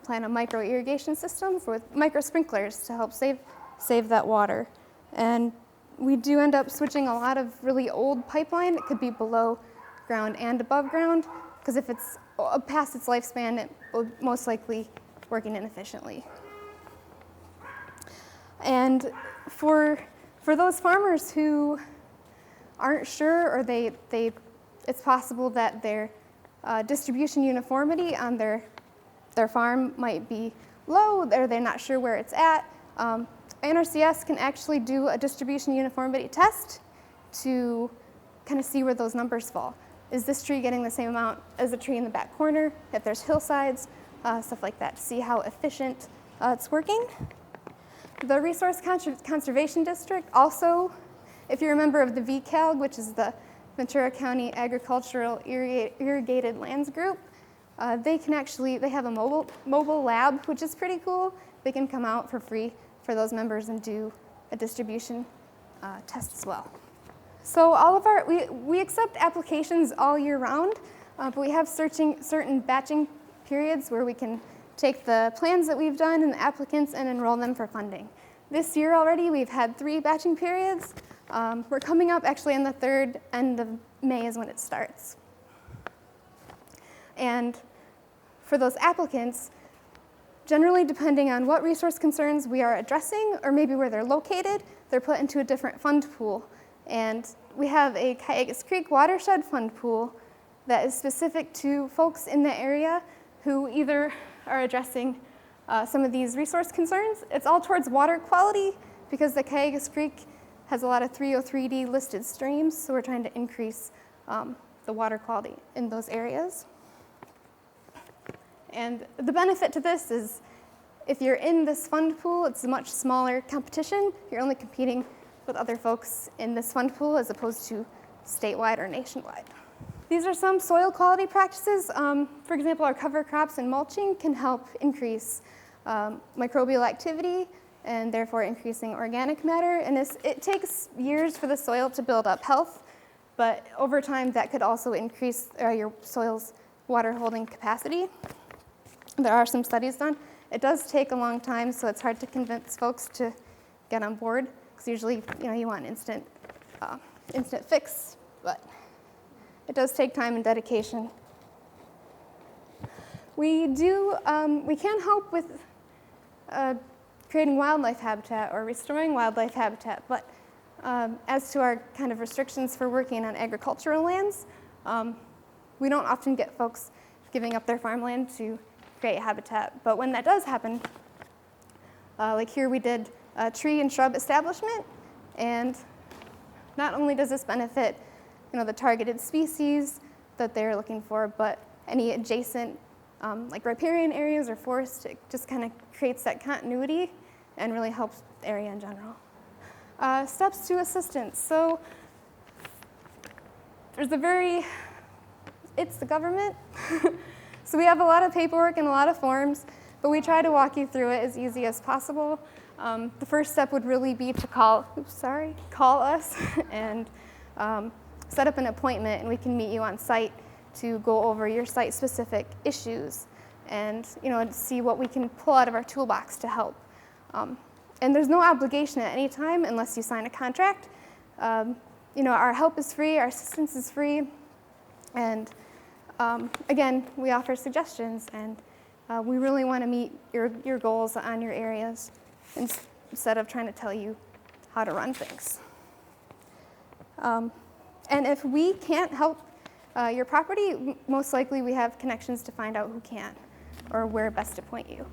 plan a micro irrigation system with micro sprinklers to help save that water. And we do end up switching a lot of really old pipeline. It could be below ground and above ground, because if it's past its lifespan, it will most likely working inefficiently. And for those farmers who aren't sure, or it's possible that their distribution uniformity on their farm might be low, or they're not sure where it's at, NRCS can actually do a distribution uniformity test to kind of see where those numbers fall. Is this tree getting the same amount as the tree in the back corner? If there's hillsides, stuff like that, to see how efficient it's working. The Resource Conservation District also, if you're a member of the VCALG, which is the Ventura County Agricultural Irrigated Lands Group, they have a mobile lab, which is pretty cool. They can come out for free for those members and do a distribution test as well. So we accept applications all year round, but we have certain batching periods where we can take the plans that we've done and the applicants and enroll them for funding. This year already, we've had 3 batching periods. We're coming up actually on the 3rd end of May is when it starts. And for those applicants, generally depending on what resource concerns we are addressing or maybe where they're located, they're put into a different fund pool. And we have a Cayugas Creek watershed fund pool that is specific to folks in the area who either are addressing some of these resource concerns. It's all towards water quality because the Cayugas Creek has a lot of 303D listed streams, so we're trying to increase the water quality in those areas. And the benefit to this is if you're in this fund pool, it's a much smaller competition. You're only competing with other folks in this fund pool as opposed to statewide or nationwide. These are some soil quality practices. For example, our cover crops and mulching can help increase microbial activity and therefore increasing organic matter. And it takes years for the soil to build up health, but over time that could also increase your soil's water holding capacity. There are some studies done. It does take a long time, so it's hard to convince folks to get on board, because usually you want instant fix, but it does take time and dedication. We can help with creating wildlife habitat or restoring wildlife habitat, but as to our kind of restrictions for working on agricultural lands, we don't often get folks giving up their farmland to create habitat. But when that does happen, like here we did a tree and shrub establishment, and not only does this benefit the targeted species that they're looking for, but any adjacent like riparian areas or forests, it just kind of creates that continuity and really helps the area in general. Steps to assistance. So it's the government. So we have a lot of paperwork and a lot of forms, but we try to walk you through it as easy as possible. The first step would really be to call us and set up an appointment, and we can meet you on site to go over your site-specific issues and see what we can pull out of our toolbox to help. And there's no obligation at any time unless you sign a contract. Our help is free, our assistance is free, and again, we offer suggestions, and we really want to meet your goals on your areas instead of trying to tell you how to run things. And if we can't help your property, most likely we have connections to find out who can or where best to point you.